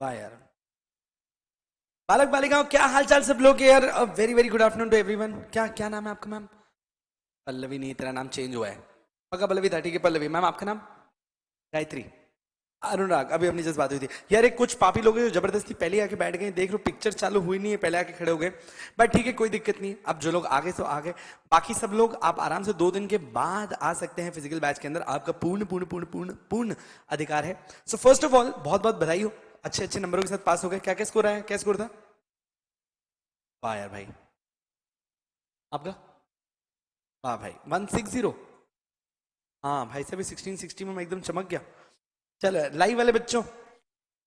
वाह यार। बालक बालिकाओं, क्या हाल चाल सब लोग यार। Very very good afternoon to everyone. क्या क्या नाम है आपका मैम? पल्लवी नहीं, तेरा नाम चेंज हुआ है। पक्का पल्लवी था, ठीक है पल्लवी। मैम आपका नाम? गायत्री। अनुराग। अभी अपनी जस्ट बात हुई थी यार। एक कुछ पापी लोग हैं जो जबरदस्ती पहले आके बैठ गए, देख लो पिक्चर चालू हुई नहीं है, पहले आके खड़े हो गए। बट ठीक है, कोई दिक्कत नहीं। अब जो लोग आगे तो आगे, बाकी सब लोग आप आराम से 2 दिन के बाद आ सकते हैं फिजिकल बैच के अंदर। आपका पूर्ण पूर्ण पूर्ण पूर्ण पूर्ण अधिकार है। सो फर्स्ट ऑफ ऑल बहुत बहुत बधाई हो, अच्छे अच्छे नंबरों के साथ पास हो गए। क्या क्या स्कोर आया, क्या स्कोर था? वाह यार भाई। आपका? वाह भाई, 160। हाँ भाई साहब, 1660 में मैं एकदम चमक गया। चलो लाइव वाले बच्चों,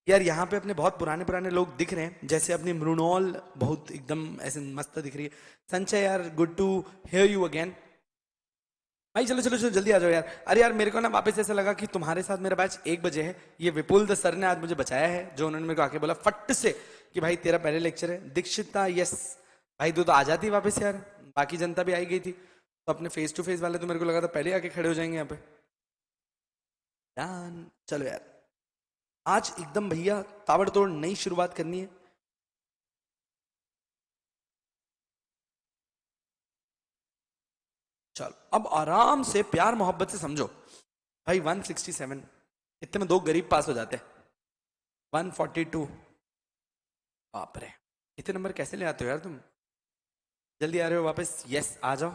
यार यहाँ पे अपने बहुत पुराने पुराने लोग दिख रहे हैं। जैसे अपनी मृणॉल बहुत एकदम ऐसे मस्त दिख रही है। संचय यार, good to hear you again. भाई चलो चलो चलो जल्दी आ जाओ यार। अरे यार मेरे को ना वापस ऐसा लगा कि तुम्हारे साथ मेरा बैच 1 बजे है। ये विपुल द सर ने आज मुझे बचाया है, जो उन्होंने मेरे को आके बोला फट से कि भाई तेरा पहले लेक्चर है। दीक्षिता यस। भाई तू तो आ जाती वापस यार, बाकी जनता भी आई गई थी। तो अपने फेस टू फेस वाले तो मेरे को लगा था पहले आके खड़े हो जाएंगे यहाँ पे। डन। चलो यार, आज एकदम भैया ताबड़तोड़ नई शुरुआत करनी है। चलो अब आराम से प्यार मोहब्बत से समझो। भाई 167, इतने में 2 गरीब पास हो जाते हैं। 142। बाप रे, इतने नंबर कैसे ले आते हो यार तुम? जल्दी आ रहे हो वापस? यस आ जाओ।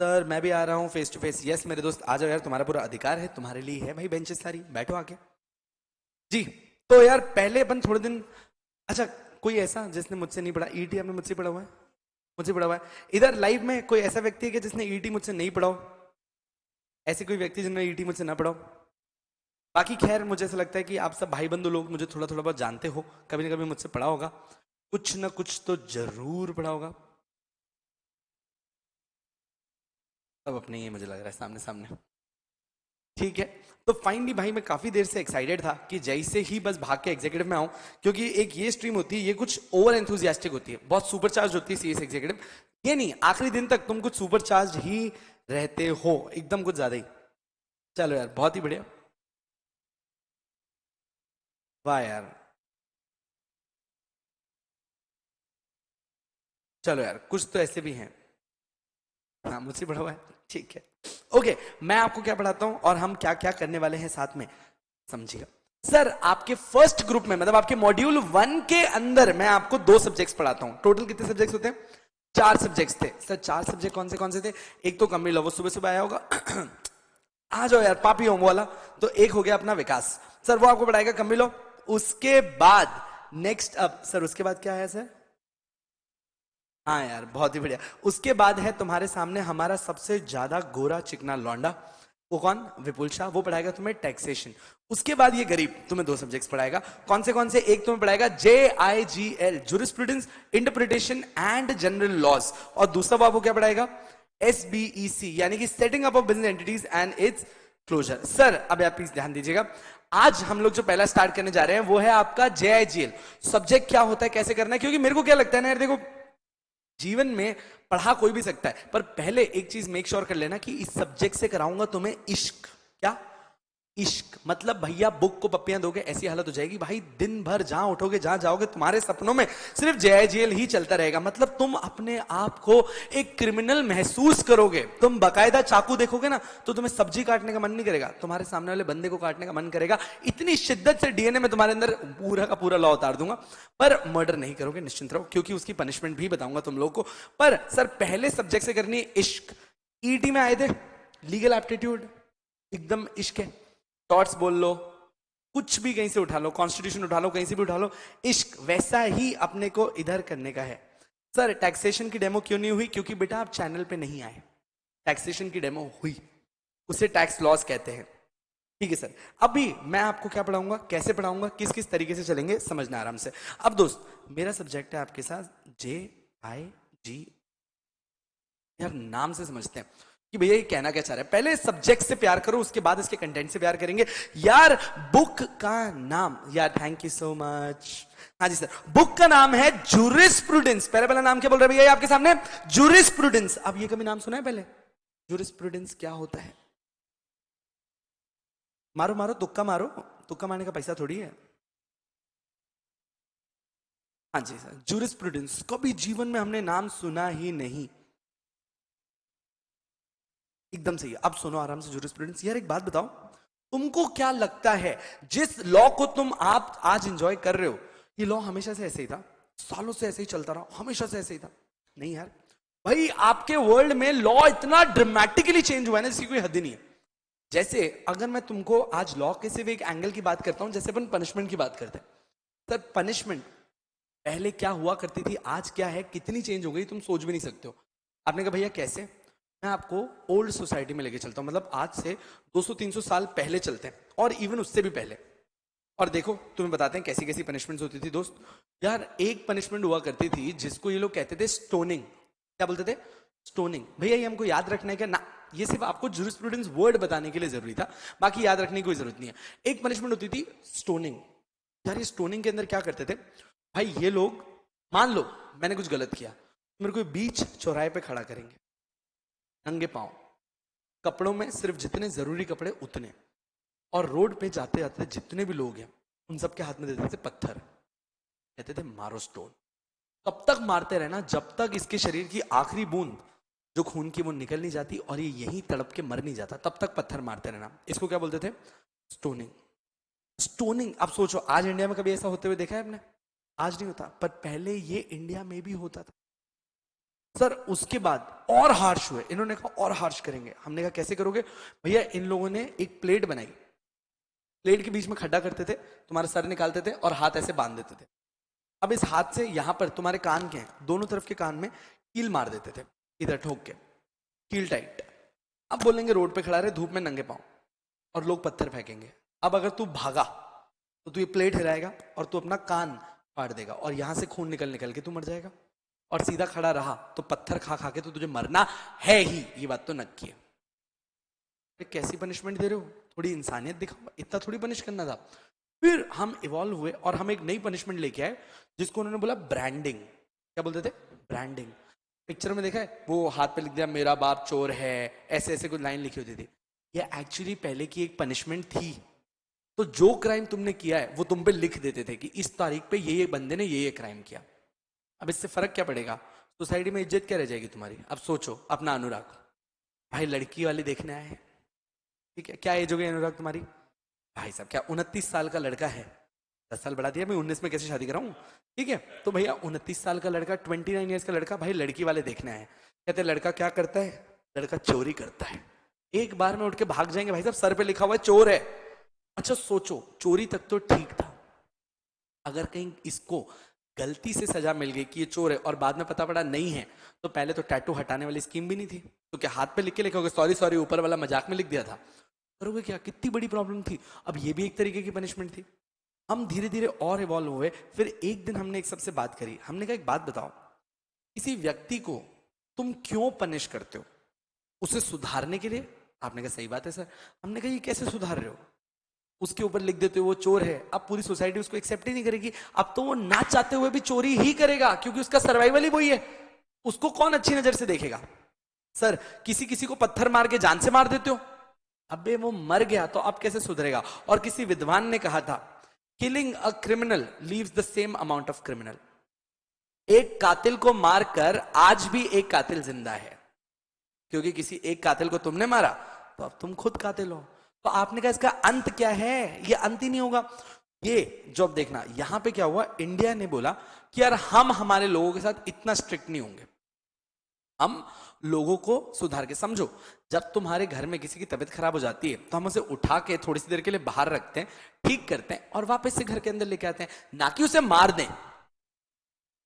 सर मैं भी आ रहा हूँ फेस टू फेस। यस मेरे दोस्त आ जाओ यार, तुम्हारा पूरा अधिकार है, तुम्हारे लिए है भाई बेंचेस सारी, बैठो आके। जी। तो यार पहले अपन थोड़े दिन, अच्छा कोई ऐसा जिसने मुझसे नहीं पढ़ा ईटी? आपने मुझसे पढ़ा हुआ है? मुझसे पढ़ा हुआ है। इधर लाइव में कोई ऐसा व्यक्ति है कि जिसने ईटी मुझसे नहीं पढ़ा हो? ऐसे कोई व्यक्ति जिन्होंने ईटी मुझसे ना पढ़ा हो? बाकी खैर मुझे ऐसा लगता है कि आप सब भाई बंधु लोग मुझे थोड़ा थोड़ा बहुत जानते हो, कभी ना कभी मुझसे पढ़ा होगा, कुछ ना कुछ तो जरूर पढ़ा होगा। सब अपने ही है, मुझे लग रहा है सामने सामने। ठीक है। तो फाइनली भाई मैं काफी देर से एक्साइटेड था कि जैसे ही बस भाग के एग्जीक्यूटिव में आऊं, क्योंकि एक ये स्ट्रीम होती है, ये कुछ ओवर एंथुजियास्टिक होती है, बहुत सुपर चार्ज होती है सीएस एग्जीक्यूटिव। ये नहीं, आखिरी दिन तक तुम कुछ सुपर चार्ज ही रहते हो, एकदम कुछ ज्यादा ही। चलो यार बहुत ही बढ़िया। वाह यार। चलो यार कुछ तो ऐसे भी हैं। हाँ मुझसे बड़ा हुआ है, ठीक है। ओके, मैं आपको क्या पढ़ाता हूँ और हम क्या क्या करने वाले हैं साथ में, समझिएगा। सर आपके फर्स्ट ग्रुप में, मतलब आपके मॉड्यूल 1 के अंदर मैं आपको 2 सब्जेक्ट्स पढ़ाता हूँ। टोटल कितने सब्जेक्ट्स होते हैं? 4 सब्जेक्ट्स थे सर। 4 सब्जेक्ट कौन से थे? एक तो कमिल, वो सुबह सुबह आया होगा। आ जाओ यार पापी होम वाला। तो एक हो गया अपना विकास, सर वो आपको पढ़ाएगा कमिलो। उसके बाद नेक्स्ट अप सर, उसके बाद क्या है सर? हाँ यार बहुत ही बढ़िया। उसके बाद है तुम्हारे सामने हमारा सबसे ज्यादा गोरा चिकना लौंडा, वो कौन? विपुल शाह। वो पढ़ाएगा तुम्हें टैक्सेशन। उसके बाद ये गरीब तुम्हें 2 सब्जेक्ट्स पढ़ाएगा। कौन से? एक तुम्हें पढ़ाएगा JIGL, jurisprudence, interpretation and general laws. और दूसरा वो आपको क्या पढ़ाएगा? SBEC, यानी कि setting up of business entities and its closure. Sir अब आप प्लीज ध्यान दीजिएगा। आज हम लोग जो पहला स्टार्ट करने जा रहे हैं वो है आपका JIGL। सब्जेक्ट क्या होता है, कैसे करना है, क्योंकि मेरे को क्या लगता है ना यार, देखो जीवन में पढ़ा कोई भी सकता है, पर पहले एक चीज मेक श्योर कर लेना कि इस सब्जेक्ट से कराऊंगा तुम्हें इश्क। क्या? इश्क। मतलब भैया बुक को पप्पियां दोगे ऐसी हालत हो जाएगी भाई, दिन भर जहां उठोगे जहां जाओगे तुम्हारे सपनों में सिर्फ JIGL ही चलता रहेगा। मतलब तुम अपने आप को एक क्रिमिनल महसूस करोगे। तुम बकायदा चाकू देखोगे ना तो तुम्हें सब्जी काटने का मन नहीं करेगा, तुम्हारे सामने वाले बंदे को काटने का मन करेगा। इतनी शिद्दत से डीएनए में तुम्हारे अंदर पूरा का पूरा लॉ उतार दूंगा। पर मर्डर नहीं करोगे, निश्चिंत रहो, क्योंकि उसकी पनिशमेंट भी बताऊंगा तुम लोगों को। पर सर पहले सब्जेक्ट से करनी है इश्क। ईटी में आए थे, लीगल एप्टीट्यूड, एकदम इश्क है। टॉट्स बोल लो, कुछ भी कहीं से उठा लो, कॉन्स्टिट्यूशन उठा लो, कहीं से भी उठा लो, इश्क वैसा ही अपने को इधर करने का है। सर टैक्सेशन की डेमो क्यों नहीं हुई? क्योंकि बेटा आप चैनल पे नहीं आए। टैक्सेशन की डेमो हुई, उसे टैक्स लॉस कहते हैं। ठीक है सर। अभी मैं आपको क्या पढ़ाऊंगा, कैसे पढ़ाऊंगा, किस किस तरीके से चलेंगे, समझना आराम से। अब दोस्त मेरा सब्जेक्ट है आपके साथ JIG। यार नाम से समझते हैं कि भैया ये कहना क्या चाह रहा है। पहले सब्जेक्ट से प्यार करो, उसके बाद इसके कंटेंट से प्यार करेंगे। यार बुक का नाम, यार थैंक यू सो मच। हाँ जी सर, बुक का नाम है जूरिस्प्रूडेंस। पहले पहला नाम क्या बोल रहे हैं भैया आपके सामने? जूरिस्प्रूडेंस। अब ये कभी नाम सुना है पहले? जूरिस्प्रूडेंस क्या होता है? मारो मारो तुक्का मारो, तुक्का मारने का पैसा थोड़ी है। हाँ जी सर, जूरिस्प्रूडेंस कभी जीवन में हमने नाम सुना ही नहीं। एकदम सही है। अब सुनो आराम से जूरिस्प्रूडेंस। यार एक बात बताओ, तुमको क्या लगता है जिस लॉ को तुम आप आज एंजॉय कर रहे हो, ये लॉ हमेशा से ऐसे ही था, सालों से ऐसे ही चलता रहा, हमेशा से ऐसे ही था? नहीं यार भाई, आपके वर्ल्ड में लॉ इतना ड्रामेटिकली चेंज हुआ है ना, जिसकी कोई हद ही नहीं है। जैसे अगर मैं तुमको आज लॉ के सिर्फ एक एंगल की बात करता हूं, जैसे अपन पनिशमेंट की बात करते हैं। सर पनिशमेंट पहले क्या हुआ करती थी, आज क्या है, कितनी चेंज हो गई तुम सोच भी नहीं सकते हो। आपने कहा भैया कैसे? मैं आपको ओल्ड सोसाइटी में लेके चलता हूं, मतलब आज से 200-300 साल पहले चलते हैं, और इवन उससे भी पहले। और देखो तुम्हें बताते हैं कैसी कैसी पनिशमेंट्स होती थी दोस्त। यार एक पनिशमेंट हुआ करती थी जिसको ये लोग कहते थे स्टोनिंग। क्या बोलते थे? स्टोनिंग। भैया ये हमको याद रखना है क्या? ना, ये सिर्फ आपको जूरिस्प्रूडेंस वर्ड बताने के लिए जरूरी था, बाकी याद रखने की कोई जरूरत नहीं है। एक पनिशमेंट होती थी स्टोनिंग। यार ये स्टोनिंग के अंदर क्या करते थे भाई, ये लोग, मान लो मैंने कुछ गलत किया, मेरे को बीच चौराहे पे खड़ा करेंगे, नंगे पांव, कपड़ों में सिर्फ जितने जरूरी कपड़े उतने, और रोड पे जाते जाते जितने भी लोग हैं उन सबके हाथ में देते थे पत्थर, कहते थे मारो स्टोन। तब तक मारते रहना जब तक इसके शरीर की आखिरी बूंद जो खून की वो निकल नहीं जाती और ये यहीं तड़प के मर नहीं जाता, तब तक पत्थर मारते रहना। इसको क्या बोलते थे? स्टोनिंग। स्टोनिंग। अब सोचो आज इंडिया में कभी ऐसा होते हुए देखा है आपने? आज नहीं होता, पर पहले ये इंडिया में भी होता था। सर उसके बाद और हार्श हुए, इन्होंने कहा और हार्श करेंगे। हमने कहा कैसे करोगे? भैया इन लोगों ने एक प्लेट बनाई, प्लेट के बीच में खड्डा करते थे, तुम्हारा सर निकालते थे और हाथ ऐसे बांध देते थे। अब इस हाथ से यहां पर तुम्हारे कान के हैं, दोनों तरफ के कान में कील मार देते थे, इधर ठोक के, कील टाइट। अब बोलेंगे रोड पे खड़ा रहे धूप में नंगे पांव, और लोग पत्थर फेंकेंगे। अब अगर तू भागा तो तू ये प्लेट हिलाएगा और तू अपना कान फाड़ देगा, और यहां से खून निकल निकल के तू मर जाएगा। और सीधा खड़ा रहा तो पत्थर खा खा के तो तुझे मरना है ही, ये बात तो नक्की है। कैसी पनिशमेंट दे रहे हो? थोड़ी इंसानियत दिखाओ, इतना थोड़ी पनिश करना था। फिर हम इवॉल्व हुए और हम एक नई पनिशमेंट लेके आए जिसको उन्होंने बोला ब्रांडिंग। क्या बोलते थे? ब्रांडिंग। पिक्चर में देखा है वो हाथ पे लिख दिया मेरा बाप चोर है, ऐसे ऐसे कुछ लाइन लिखी होती थी। ये एक्चुअली पहले की एक पनिशमेंट थी। तो जो क्राइम तुमने किया है वो तुम पे लिख देते थे कि इस तारीख पे ये बंदे ने ये क्राइम किया। अब इससे फर्क क्या पड़ेगा? सोसाइटी में इज्जत क्या रह जाएगी तुम्हारी? अब सोचो अपना अनुराग, भाई लड़की वाले देखने आए हैं, ठीक है, क्या एज हो गई अनुराग तुम्हारी? भाई साहब क्या 29 साल का लड़का है, 10 साल बढ़ा दिया, मैं 19 में कैसे शादी कराऊं? ठीक है, तो भैया 29 साल का लड़का, 29 ईयर्स का लड़का, भाई लड़की वाले देखने आए। कहते लड़का क्या करता है? लड़का चोरी करता है। एक बार में उठ के भाग जाएंगे भाई साहब, सर पे लिखा हुआ है चोर है। अच्छा सोचो, चोरी तक तो ठीक था, अगर कहीं इसको गलती से सजा मिल गई कि ये चोर है और बाद में पता पड़ा नहीं है, तो पहले तो टैटू हटाने वाली स्कीम भी नहीं थी, तो क्या हाथ पे लिख के लिखोगे सॉरी सॉरी, ऊपर वाला मजाक में लिख दिया था, करोगे क्या? कितनी बड़ी प्रॉब्लम थी। अब ये भी एक तरीके की पनिशमेंट थी। हम धीरे धीरे और इवॉल्व हुए। फिर एक दिन हमने एक सबसे बात करी, हमने कहा एक बात बताओ, किसी व्यक्ति को तुम क्यों पनिश करते हो? उसे सुधारने के लिए? आपने कहा सही बात है सर। हमने कहा ये कैसे सुधार रहे हो? उसके ऊपर लिख देते हो वो चोर है, अब पूरी सोसाइटी उसको एक्सेप्ट ही नहीं करेगी। अब तो वो ना चाहते हुए भी चोरी ही करेगा, क्योंकि उसका सर्वाइवल ही वही है। उसको कौन अच्छी नजर से देखेगा? सर किसी किसी को पत्थर मार के जान से मार देते हो, अबे वो मर गया तो अब कैसे सुधरेगा? और किसी विद्वान ने कहा था, killing a criminal leaves the same amount of criminal. एक कातिल को मारकर आज भी एक कातिल जिंदा है, क्योंकि किसी एक कातिल को तुमने मारा तो अब तुम खुद कातिल हो। तो आपने कहा इसका अंत क्या है? ये अंत ही नहीं होगा। ये जो अब देखना यहां पे क्या हुआ, इंडिया ने बोला कि यार हम हमारे लोगों के साथ इतना स्ट्रिक्ट नहीं होंगे, हम लोगों को सुधार के, समझो जब तुम्हारे घर में किसी की तबीयत खराब हो जाती है तो हम उसे उठा के थोड़ी सी देर के लिए बाहर रखते हैं, ठीक करते हैं और वापस से घर के अंदर लेके आते हैं, ना कि उसे मार दें।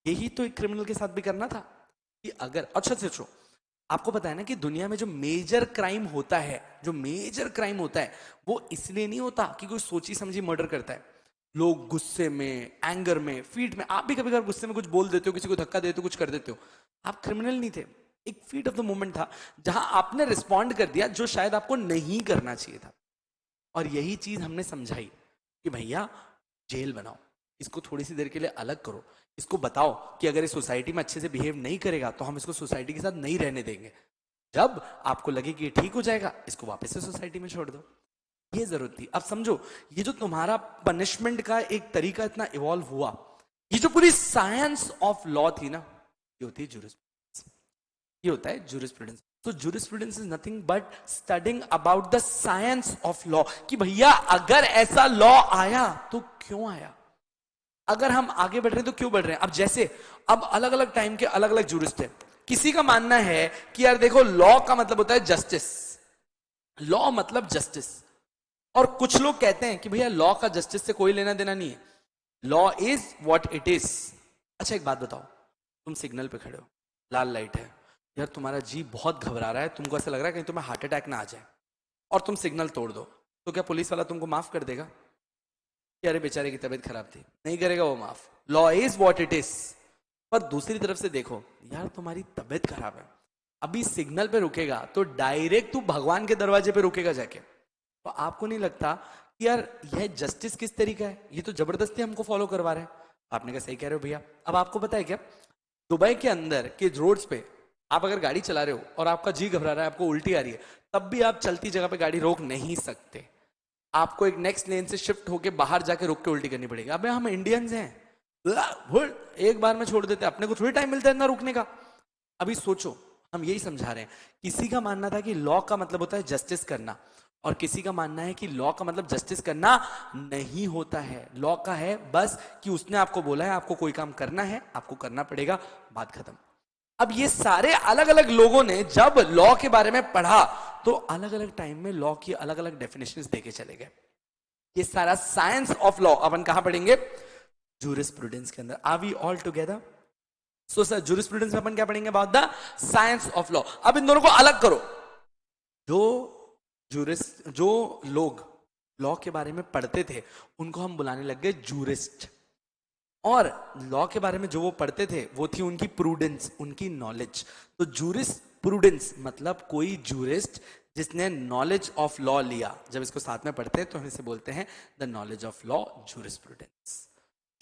यही तो एक क्रिमिनल के साथ भी करना था कि अगर, अच्छा सोचो, आपको पता है ना कि दुनिया में जो मेजर क्राइम होता है, जो मेजर क्राइम होता है वो इसलिए नहीं होता कि कोई सोची समझी मर्डर करता है। लोग गुस्से में, एंगर में, फीट में, आप भी कभी कभी गुस्से में कुछ बोल देते हो, किसी को धक्का देते हो, कुछ कर देते हो, आप क्रिमिनल नहीं थे। एक फीट ऑफ द मोमेंट था जहां आपने रिस्पॉन्ड कर दिया जो शायद आपको नहीं करना चाहिए था। और यही चीज हमने समझाई कि भैया जेल बनाओ, इसको थोड़ी सी देर के लिए अलग करो, इसको बताओ कि अगर इस सोसाइटी में अच्छे से बिहेव नहीं करेगा तो हम इसको सोसाइटी के साथ नहीं रहने देंगे। जब आपको लगे कि ये ठीक हो जाएगा, इसको वापस से सोसाइटी में छोड़ दो। ये जरूरत थी। अब समझो, ये जो तुम्हारा पनिशमेंट का एक तरीका इतना इवॉल्व हुआ, ये जो पूरी साइंस ऑफ लॉ थी ना, ये होती है जूरिस्प्रूडेंस, ये होता है जूरिस्प्रूडेंस। तो jurisprudence is nothing but studying about the science of law, कि भैया अगर ऐसा लॉ आया तो क्यों आया, अगर हम आगे बढ़ रहे हैं तो क्यों बढ़ रहे हैं। अब जैसे अब अलग अलग टाइम के अलग अलग जूरिस्ट है, किसी का मानना है कि यार देखो लॉ का मतलब होता है जस्टिस, लॉ मतलब जस्टिस, और कुछ लोग कहते हैं कि भैया लॉ का जस्टिस से कोई लेना देना नहीं है, law is what it is. अच्छा एक बात बताओ, तुम सिग्नल पे खड़े हो, लाल लाइट है, यार तुम्हारा जी बहुत घबरा रहा है, तुमको ऐसा लग रहा है कहीं तुम्हें हार्ट अटैक ना आ जाए, और तुम सिग्नल तोड़ दो, तो क्या पुलिस वाला तुमको माफ कर देगा कि अरे बेचारे की तबीयत खराब थी? नहीं करेगा वो माफ, law is what it is. पर दूसरी तरफ से देखो, यार तुम्हारी तबीयत खराब है, अभी सिग्नल पे रुकेगा तो डायरेक्ट तू भगवान के दरवाजे पे रुकेगा जाके, तो आपको नहीं लगता कि यार यह जस्टिस किस तरीका है, ये तो जबरदस्ती हमको फॉलो करवा रहे हैं। आपने कहा सही कह रहे हो भैया। अब आपको पता है क्या, दुबई के अंदर के रोड्स पे आप अगर गाड़ी चला रहे हो और आपका जी घबरा रहा है, आपको उल्टी आ रही है, तब भी आप चलती जगह पे गाड़ी रोक नहीं सकते, आपको एक नेक्स्ट लेन से शिफ्ट होके बाहर जाके रुक के उल्टी करनी पड़ेगी। अबे हम इंडियंस हैं, एक बार में छोड़ देते हैं, अपने को थोड़ी टाइम मिलता है ना रुकने का। अभी सोचो, हम यही समझा रहे हैं, किसी का मानना था कि लॉ का मतलब होता है जस्टिस करना, और किसी का मानना है कि लॉ का मतलब जस्टिस करना नहीं होता है, लॉ का है बस कि उसने आपको बोला है आपको कोई काम करना है, आपको करना पड़ेगा, बात खत्म। अब ये सारे अलग अलग लोगों ने जब लॉ के बारे में पढ़ा तो अलग अलग टाइम में लॉ की अलग अलग डेफिनेशंस देके चले गए। ये सारा साइंस ऑफ लॉ अपन कहां पढ़ेंगे? जूरिस्प्रूडेंस के अंदर। Are we all together? So sir jurisprudence में अपन क्या पढ़ेंगे? About the science of law. अब इन दोनों को अलग करो। जो लोग लॉ के बारे में पढ़ते थे उनको हम बुलाने लग गए जूरिस्ट, और लॉ के बारे में जो वो पढ़ते थे वो थी उनकी प्रूडेंस, उनकी नॉलेज। तो जूरिस्ट प्रूडेंस मतलब कोई जूरिस्ट जिसने नॉलेज ऑफ लॉ लिया, जब इसको साथ में पढ़ते हैं तो हम इसे बोलते हैं the knowledge of law, jurisprudence.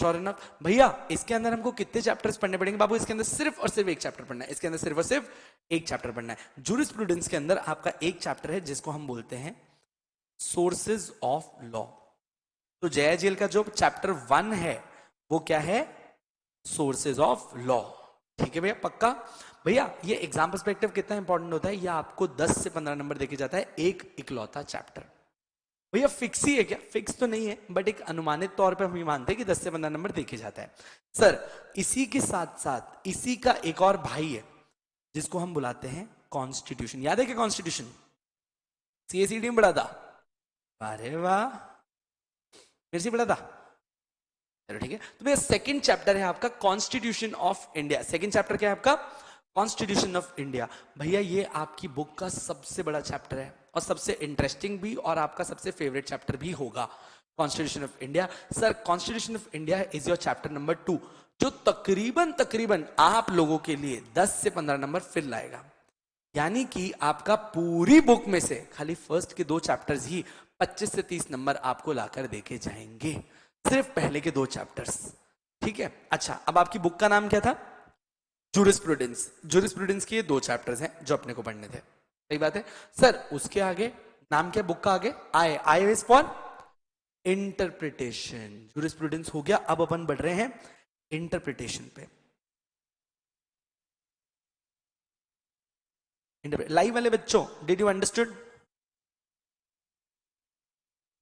Sure enough? भैया इसके अंदर हमको कितने चैप्टर्स पढ़ने पड़ेंगे? बाबू इसके अंदर सिर्फ और सिर्फ एक चैप्टर पढ़ना है, इसके अंदर सिर्फ और सिर्फ एक चैप्टर पढ़ना है। जूरिस्प्रूडेंस के अंदर आपका एक चैप्टर है जिसको हम बोलते हैं सोर्सेज ऑफ लॉ। तो जया जेल का जो चैप्टर 1 है वो क्या है? Sources of law. ठीक है भैया, पक्का? भैया ये एग्जाम पर्सपेक्टिव कितना इंपॉर्टेंट होता है, ये आपको 10 से 15 नंबर देके जाता है एक इकलौता चैप्टर। भैया फिक्स ही है क्या? फिक्स तो नहीं है, बट एक अनुमानित तौर पे हम ये मानते हैं कि 10 से 15 नंबर देके जाता है। सर इसी के साथ साथ इसी का एक और भाई है जिसको हम बुलाते हैं कॉन्स्टिट्यूशन। याद है क्या कॉन्स्टिट्यूशन? सीएसईडी में पढ़ा था? अरे वाह, मेरे से पढ़ा था? चलो ठीक है। तो भैया सेकंड चैप्टर है आपका constitution of India. Second chapter क्या है आपका? Constitution of India. भैया ये आपकी बुक का सबसे बड़ा चैप्टर है और सबसे इंटरेस्टिंग भी, और आपका सबसे फेवरेट चैप्टर भी होगा constitution of India. Sir constitution of India is your chapter number 2, जो तकरीबन आप लोगों के लिए 10 से 15 नंबर फिर लाएगा। यानी कि आपका पूरी बुक में से खाली फर्स्ट के 2 चैप्टर्स ही 25 से 30 नंबर आपको लाकर देके जाएंगे, सिर्फ पहले के 2 चैप्टर्स। ठीक है? अच्छा अब आपकी बुक का नाम क्या था? जूरिस्प्रूडेंस। जूरिस्प्रूडेंस के 2 चैप्टर्स हैं जो अपने को पढ़ने थे, सही बात है। सर उसके आगे नाम क्या बुक का? आगे I is for interpretation. Jurisprudence हो गया, अब अपन बढ़ रहे हैं इंटरप्रिटेशन पे। लाइव वाले बच्चों, did you understood?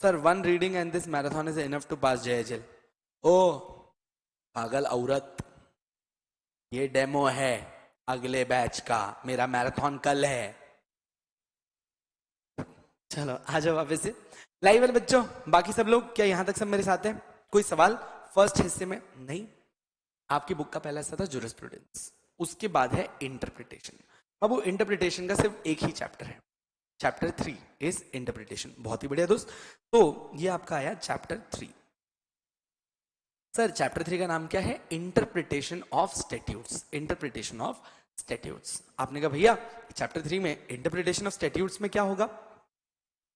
Sir 1 reading and this marathon is enough to pass जयजल। ओ पागल औरत, ये डेमो है अगले बैच का, मेरा मैराथन कल है। चलो आ जाओ वापस से। लाइव वाले बच्चों, बाकी सब लोग क्या यहां तक सब मेरे साथ हैं? कोई सवाल फर्स्ट हिस्से में? नहीं। आपकी बुक का पहला हिस्सा था जूरिस्प्रूडेंस, उसके बाद है इंटरप्रिटेशन। अब वो इंटरप्रिटेशन का सिर्फ एक ही चैप्टर है, चैप्टर 3 इज इंटरप्रिटेशन। बहुत ही बढ़िया दोस्त, तो ये आपका आया चैप्टर 3। सर चैप्टर 3 का नाम क्या है? Interpretation of statutes. Interpretation of statutes. आपने कहा भैया चैप्टर 3 में इंटरप्रिटेशन ऑफ स्टैट्यूट्स में क्या होगा?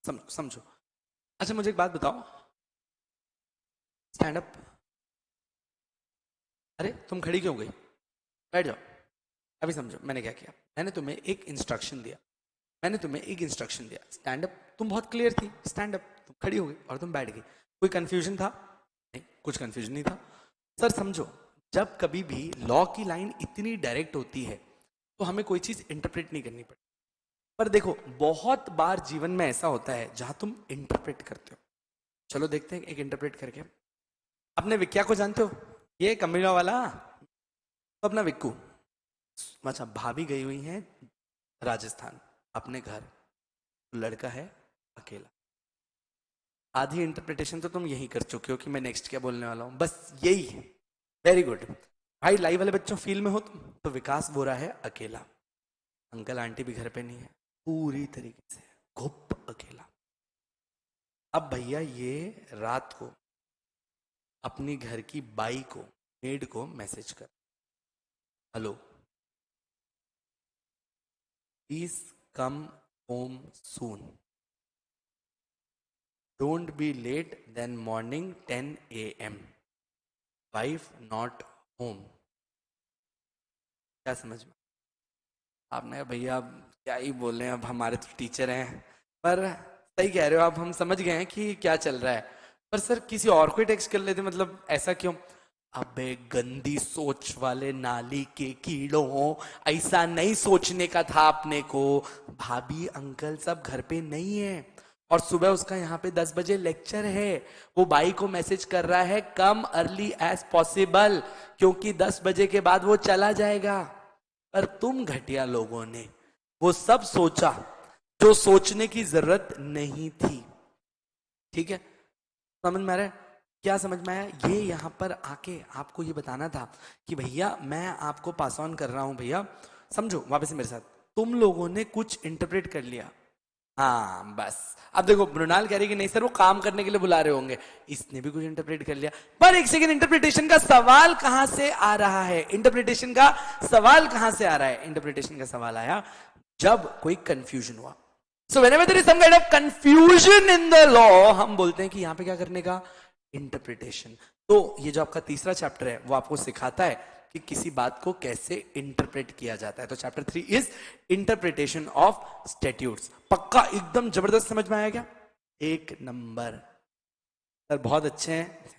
समझो समझो। अच्छा मुझे एक बात बताओ, स्टैंड अप। अरे तुम खड़ी क्यों गई? बैठ जाओ। अभी समझो मैंने क्या किया। मैंने तुम्हें एक इंस्ट्रक्शन दिया, स्टैंड अप। तुम बहुत क्लियर थी, स्टैंड अप। तुम खड़ी हो गई और तुम बैठ गई। कोई कंफ्यूजन था? नहीं, कुछ कंफ्यूजन नहीं था। सर समझो, जब कभी भी लॉ की लाइन इतनी डायरेक्ट होती है तो हमें कोई चीज इंटरप्रेट नहीं करनी पड़ती। पर देखो, बहुत बार जीवन में ऐसा होता है जहां तुम इंटरप्रेट करते हो। चलो देखते हैं एक इंटरप्रेट करके। अपने विक्या को जानते हो, ये कमिला वाला, तो अपना विक्कू, अच्छा भाभी गई हुई है राजस्थान अपने घर, लड़का है अकेला। आधी इंटरप्रिटेशन तो तुम यही कर चुके हो कि मैं नेक्स्ट क्या बोलने वाला हूं, बस यही है। वेरी गुड भाई, लाइव वाले बच्चों फील में हो तुम। तो विकास बोल रहा है अकेला, अंकल आंटी भी घर पे नहीं है, पूरी तरीके से घुप अकेला। अब भैया ये रात को अपनी घर की बाई को, मेड को मैसेज कर, hello please come home soon, don't be late then morning 10 AM, wife not home. क्या समझ में? आपने कहा भैया अब क्या ही बोल रहे हैं, अब हमारे तो टीचर हैं। पर सही कह रहे हो आप, हम समझ गए हैं कि क्या चल रहा है। पर सर किसी और को टेक्स्ट कर लेते, मतलब ऐसा क्यों? अबे गंदी सोच वाले नाली के कीड़ों, ऐसा नहीं सोचने का था अपने को। भाभी अंकल सब घर पे नहीं है और सुबह उसका यहाँ पे 10 बजे लेक्चर है। वो भाई को मैसेज कर रहा है कम अर्ली एज पॉसिबल, क्योंकि 10 बजे के बाद वो चला जाएगा। पर तुम घटिया लोगों ने वो सब सोचा जो सोचने की जरूरत नहीं थी। ठीक है, समझ में आ रहा है? क्या समझ में आया? ये यहां पर आके आपको ये बताना था कि भैया मैं आपको पास ऑन कर रहा हूं भैया, समझो वापस से मेरे साथ। तुम लोगों ने कुछ इंटरप्रेट कर लिया, हाँ बस। अब देखो मृणाल कह रही कि नहीं सर वो काम करने के लिए बुला रहे होंगे, इसने भी कुछ इंटरप्रेट कर लिया। पर एक सेकंड, इंटरप्रिटेशन का सवाल कहां से आ रहा है? इंटरप्रिटेशन का सवाल कहां से आ रहा है? इंटरप्रिटेशन का सवाल आया जब कोई कंफ्यूजन हुआ। So whenever there is some kind of confusion in the law, हम बोलते हैं कि यहां पे क्या करने का? इंटरप्रिटेशन। तो ये जो आपका तीसरा चैप्टर है वो आपको सिखाता है कि किसी बात को कैसे इंटरप्रेट किया जाता है। तो chapter 3 is interpretation of statutes. पक्का एकदम जबरदस्त समझ में आया क्या? एक नंबर सर, बहुत अच्छे हैं।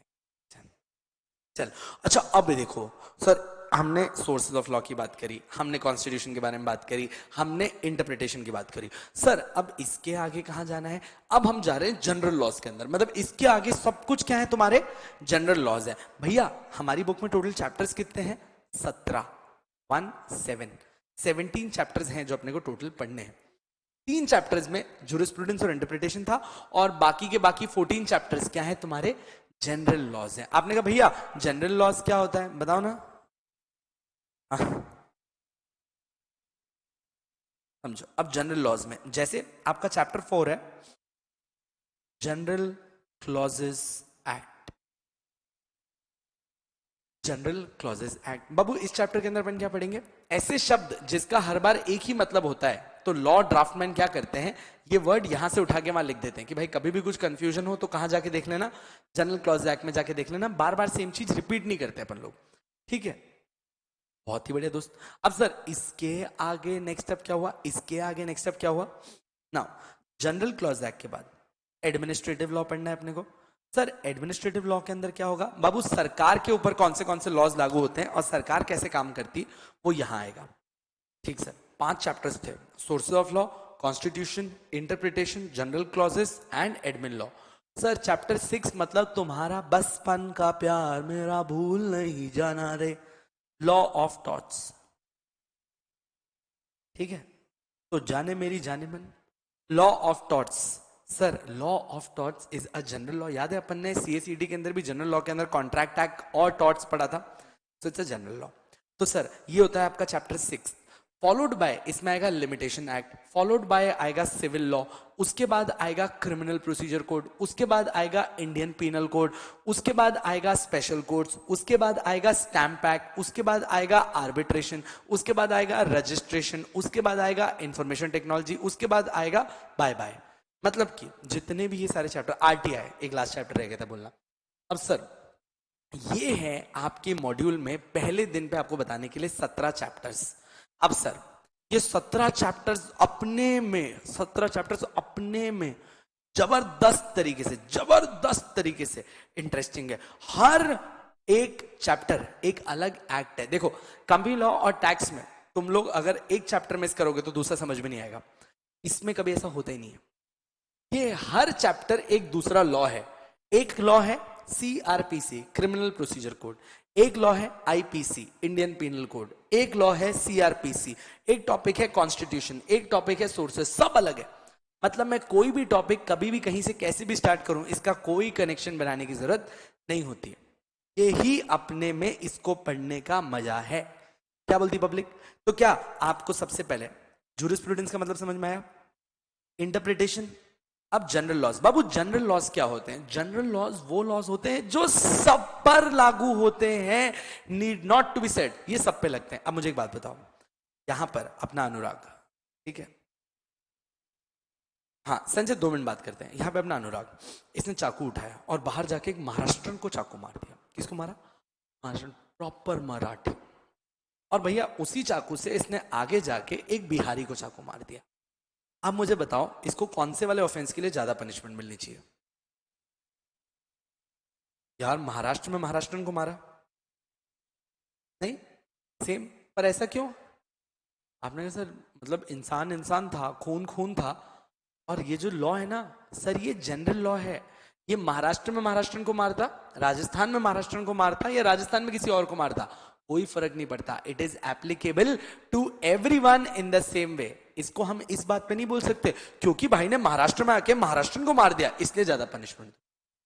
चल अच्छा, अब देखो सर, हमने सोर्सेज ऑफ लॉ की बात करी, हमने कॉन्स्टिट्यूशन के बारे में बात करी, हमने इंटरप्रिटेशन की बात करी। सर अब इसके आगे कहां जाना है? अब हम जा रहे हैं जनरल लॉज के अंदर। मतलब इसके आगे सब कुछ क्या है? तुम्हारे जनरल लॉज है। भैया हमारी बुक में टोटल चैप्टर्स कितने हैं? 17, 17 चैप्टर्स हैं जो अपने को टोटल पढ़ने हैं। 3 चैप्टर्स में जूरिस्प्रूडेंस और इंटरप्रिटेशन था, और बाकी के बाकी 14 चैप्टर्स क्या है? तुम्हारे जनरल लॉज है। आपने कहा भैया जनरल लॉज क्या होता है, बताओ ना। समझो, अब जनरल लॉज में जैसे आपका चैप्टर 4 है general clauses act. General clauses act बाबू, इस चैप्टर के अंदर अपन क्या पढ़ेंगे? ऐसे शब्द जिसका हर बार एक ही मतलब होता है। तो लॉ ड्राफ्टमैन क्या करते हैं, ये वर्ड यहां से उठा के वहां लिख देते हैं कि भाई कभी भी कुछ कंफ्यूजन हो तो कहां जाके देख लेना? जनरल क्लॉज एक्ट में जाके देख लेना। बार बार सेम चीज रिपीट नहीं करते अपन लोग, ठीक है? बहुत ही बढ़िया दोस्त। अब सर इसके आगे नेक्स्ट स्टेप क्या हुआ? इसके आगे नेक्स्ट स्टेप क्या हुआ? नाउ जनरल क्लॉज एक्ट के बाद एडमिनिस्ट्रेटिव लॉ पढ़ना है अपने को। सर एडमिनिस्ट्रेटिव लॉ के अंदर क्या होगा बाबू? सरकार के ऊपर कौन से लॉज लागू होते हैं और सरकार कैसे काम करती वो यहां आएगा। ठीक सर, 5 चैप्टर्स थे, sources of law, constitution, interpretation, general clauses and admin law. Sir chapter 6 मतलब तुम्हारा बचपन का प्यार मेरा भूल नहीं जाना रे, लॉ ऑफ टॉर्ट्स। ठीक है, तो जाने मेरी जाने मन, law of torts. Sir law of torts is a general law. याद है अपन ने सीएसईडी के अंदर भी जनरल लॉ के अंदर कॉन्ट्रैक्ट एक्ट और टॉर्ट्स पढ़ा था। So it's a general law. तो सर ये होता है आपका चैप्टर 6। फॉलोड बाय इसमें आएगा लिमिटेशन एक्ट, फॉलोड बाय आएगा सिविल लॉ, उसके बाद आएगा क्रिमिनल प्रोसीजर कोड, उसके बाद आएगा इंडियन पीनल कोड, उसके बाद आएगा स्पेशल कोड्स, उसके बाद आएगा स्टैम्प एक्ट, उसके बाद आएगा आर्बिट्रेशन, उसके बाद आएगा रजिस्ट्रेशन, उसके बाद आएगा इंफॉर्मेशन टेक्नोलॉजी, उसके बाद आएगा बाय बाय। मतलब कि जितने भी ये सारे चैप्टर, आरटीआई एक लास्ट चैप्टर रह गया था बोलना। अब सर ये है आपके मॉड्यूल में पहले दिन पे आपको बताने के लिए 17 चैप्टर्स। अब सर ये 17 चैप्टर्स अपने में जबरदस्त तरीके से इंटरेस्टिंग है। हर एक चैप्टर एक अलग एक्ट है। देखो कंपनी लॉ और टैक्स में तुम लोग अगर एक चैप्टर मिस करोगे तो दूसरा समझ में नहीं आएगा, इसमें कभी ऐसा होता ही नहीं है। ये हर चैप्टर एक दूसरा लॉ है। एक लॉ है सीआरपीसी क्रिमिनल प्रोसीजर कोड, एक लॉ है आईपीसी इंडियन पिनल कोड, एक लॉ है सीआरपीसी, एक टॉपिक है कॉन्स्टिट्यूशन, एक टॉपिक है सोर्सेस, सब अलग है। मतलब मैं कोई भी टॉपिक कभी भी कहीं से कैसे भी स्टार्ट करूं, इसका कोई कनेक्शन बनाने की जरूरत नहीं होती है। यही अपने में इसको पढ़ने का मजा है। क्या बोलती पब्लिक? तो क्या आपको सबसे पहले जूरिस्प्रूडेंस का मतलब समझ में आया? इंटरप्रिटेशन। अब जनरल लॉज। बाबू जनरल लॉज क्या होते हैं? जनरल लॉज वो लॉज होते हैं जो सब पर लागू होते हैं, need not to be said, ये सब पे लगते हैं। अब मुझे एक बात बताओ, यहां पर अपना अनुराग, ठीक है, हाँ संजय 2 मिनट बात करते हैं। यहां पे अपना अनुराग, इसने चाकू उठाया और बाहर जाके एक महाराष्ट्रन को चाकू मार दिया। किसको मारा? महाराष्ट्रन, प्रॉपर मराठी। और भैया उसी चाकू से इसने आगे जाके एक बिहारी को चाकू मार दिया। अब मुझे बताओ इसको कौन से वाले ऑफेंस के लिए ज्यादा पनिशमेंट मिलनी चाहिए? यार महाराष्ट्र में महाराष्ट्रन को मारा नहीं, सेम, पर ऐसा क्यों? आपने कहा सर मतलब इंसान इंसान था, खून खून था। और ये जो लॉ है ना सर, ये जनरल लॉ है। ये महाराष्ट्र में महाराष्ट्रन को मारता, राजस्थान में महाराष्ट्रन को मारता, या राजस्थान में किसी और को मारता, कोई फर्क नहीं पड़ता। It is applicable to everyone in the same way. इसको हम इस बात पे नहीं बोल सकते क्योंकि भाई ने महाराष्ट्र में आके महाराष्ट्रन को मार दिया इसलिए ज्यादा पनिशमेंट।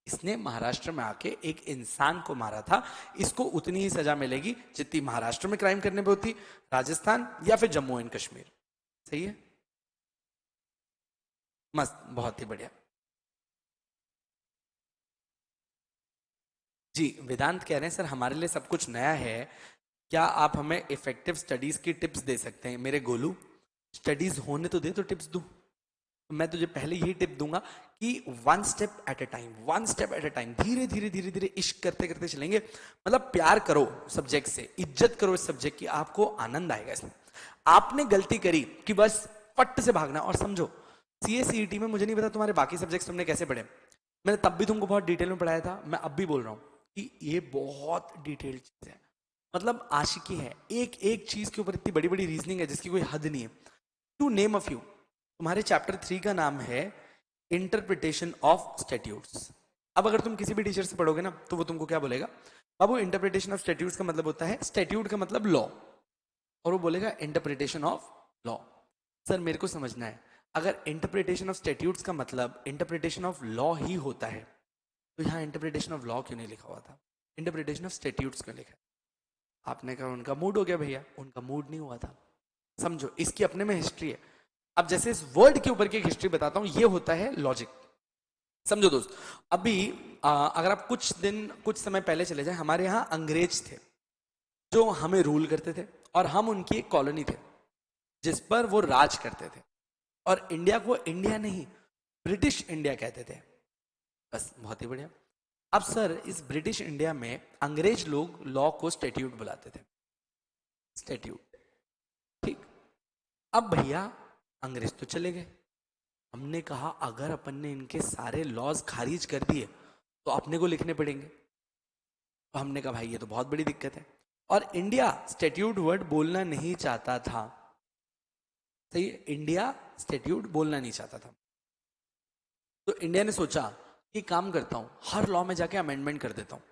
इसने महाराष्ट्र में आके एक इंसान को मारा था, इसको उतनी ही सजा मिलेगी जितनी महाराष्ट्र में क्राइम करने पे होती, राजस्थान या फिर जम्मू एंड कश्मीर। सही है? मस्त, बहुत ही बढ़िया। जी वेदांत कह रहे हैं सर हमारे लिए सब कुछ नया है, क्या आप हमें इफेक्टिव स्टडीज की टिप्स दे सकते हैं? मेरे गोलू स्टडीज होने तो दे तो टिप्स दूं। मैं तुझे पहले यही टिप दूंगा कि one step at A time, one step at A time, धीरे धीरे धीरे धीरे इश्क करते करते चलेंगे। मतलब प्यार करो सब्जेक्ट से, इज्जत करो इस सब्जेक्ट की, आपको आनंद आएगा इसमें। आपने गलती करी कि बस फट से भागना। और समझो सीए सीईटी में, मुझे नहीं पता तुम्हारे बाकी सब्जेक्ट्स तुमने कैसे पढ़े, मैंने तब भी तुमको बहुत डिटेल में पढ़ाया था, मैं अब भी बोल रहा हूँ कि ये बहुत डिटेल्ड चीज है। मतलब आशिकी है, एक एक चीज के ऊपर इतनी बड़ी बड़ी रीजनिंग है जिसकी कोई हद नहीं है। टू नेम अ फ्यू, तुम्हारे चैप्टर 3 का नाम है इंटरप्रिटेशन ऑफ स्टैट्यूट्स। अब अगर तुम किसी भी टीचर से पढ़ोगे ना तो वो तुमको क्या बोलेगा? बाबू इंटरप्रिटेशन ऑफ स्टैट्यूट्स का मतलब होता है, स्टैट्यूट का मतलब लॉ, और वो बोलेगा इंटरप्रिटेशन ऑफ लॉ। सर मेरे को समझना है, अगर इंटरप्रिटेशन ऑफ स्टैट्यूट्स का मतलब इंटरप्रिटेशन ऑफ लॉ ही होता है तो यहाँ इंटरप्रिटेशन ऑफ लॉ क्यों नहीं लिखा हुआ था, इंटरप्रिटेशन ऑफ स्टैट्यूट्स क्यों लिखा है? आपने कहा उनका मूड हो गया। भैया उनका मूड नहीं हुआ था। समझो इसकी अपने में हिस्ट्री है। अब जैसे इस वर्ड के ऊपर की हिस्ट्री बताता हूं, ये होता है लॉजिक। समझो दोस्त, अभी अगर आप कुछ समय पहले चले जाए, हमारे यहाँ अंग्रेज थे जो हमें रूल करते थे और हम उनकी एक कॉलोनी थे जिस पर वो राज करते थे। और इंडिया को इंडिया नहीं ब्रिटिश इंडिया कहते थे। बस बहुत ही बढ़िया। अब सर इस ब्रिटिश इंडिया में अंग्रेज लोग लॉ को स्टैट्यूट बुलाते थे, स्टैट्यूट, ठीक। अब भैया अंग्रेज तो चले गए, हमने कहा अगर अपन ने इनके सारे लॉज खारिज कर दिए तो अपने को लिखने पड़ेंगे। तो हमने कहा भाई ये तो बहुत बड़ी दिक्कत है, और इंडिया स्टैट्यूट वर्ड बोलना नहीं चाहता था। सही है, इंडिया स्टैट्यूट बोलना नहीं चाहता था। तो इंडिया ने सोचा कि काम करता हूं, हर लॉ में जाके अमेंडमेंट कर देता हूं,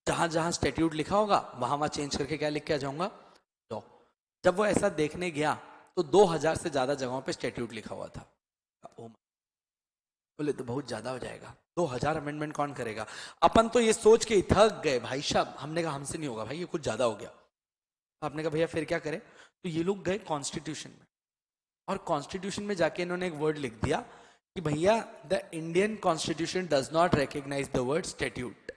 जहां जहां स्टैट्यूट लिखा होगा वहां वहां चेंज करके क्या लिख के आ जाऊंगा, लॉ। जब वो ऐसा देखने गया तो 2000 से ज्यादा जगहों पे स्टैट्यूट लिखा हुआ था। बोले तो बहुत ज्यादा हो जाएगा, 2000 अमेंडमेंट कौन करेगा? अपन तो ये सोच के थक गए भाई साहब, हमने कहा हमसे नहीं होगा भाई, ये कुछ ज्यादा हो गया। आपने कहा भैया फिर क्या करें? तो ये लोग गए कॉन्स्टिट्यूशन में, और कॉन्स्टिट्यूशन में जाके इन्होंने एक वर्ड लिख दिया कि भैया the Indian constitution does not recognise the word statute.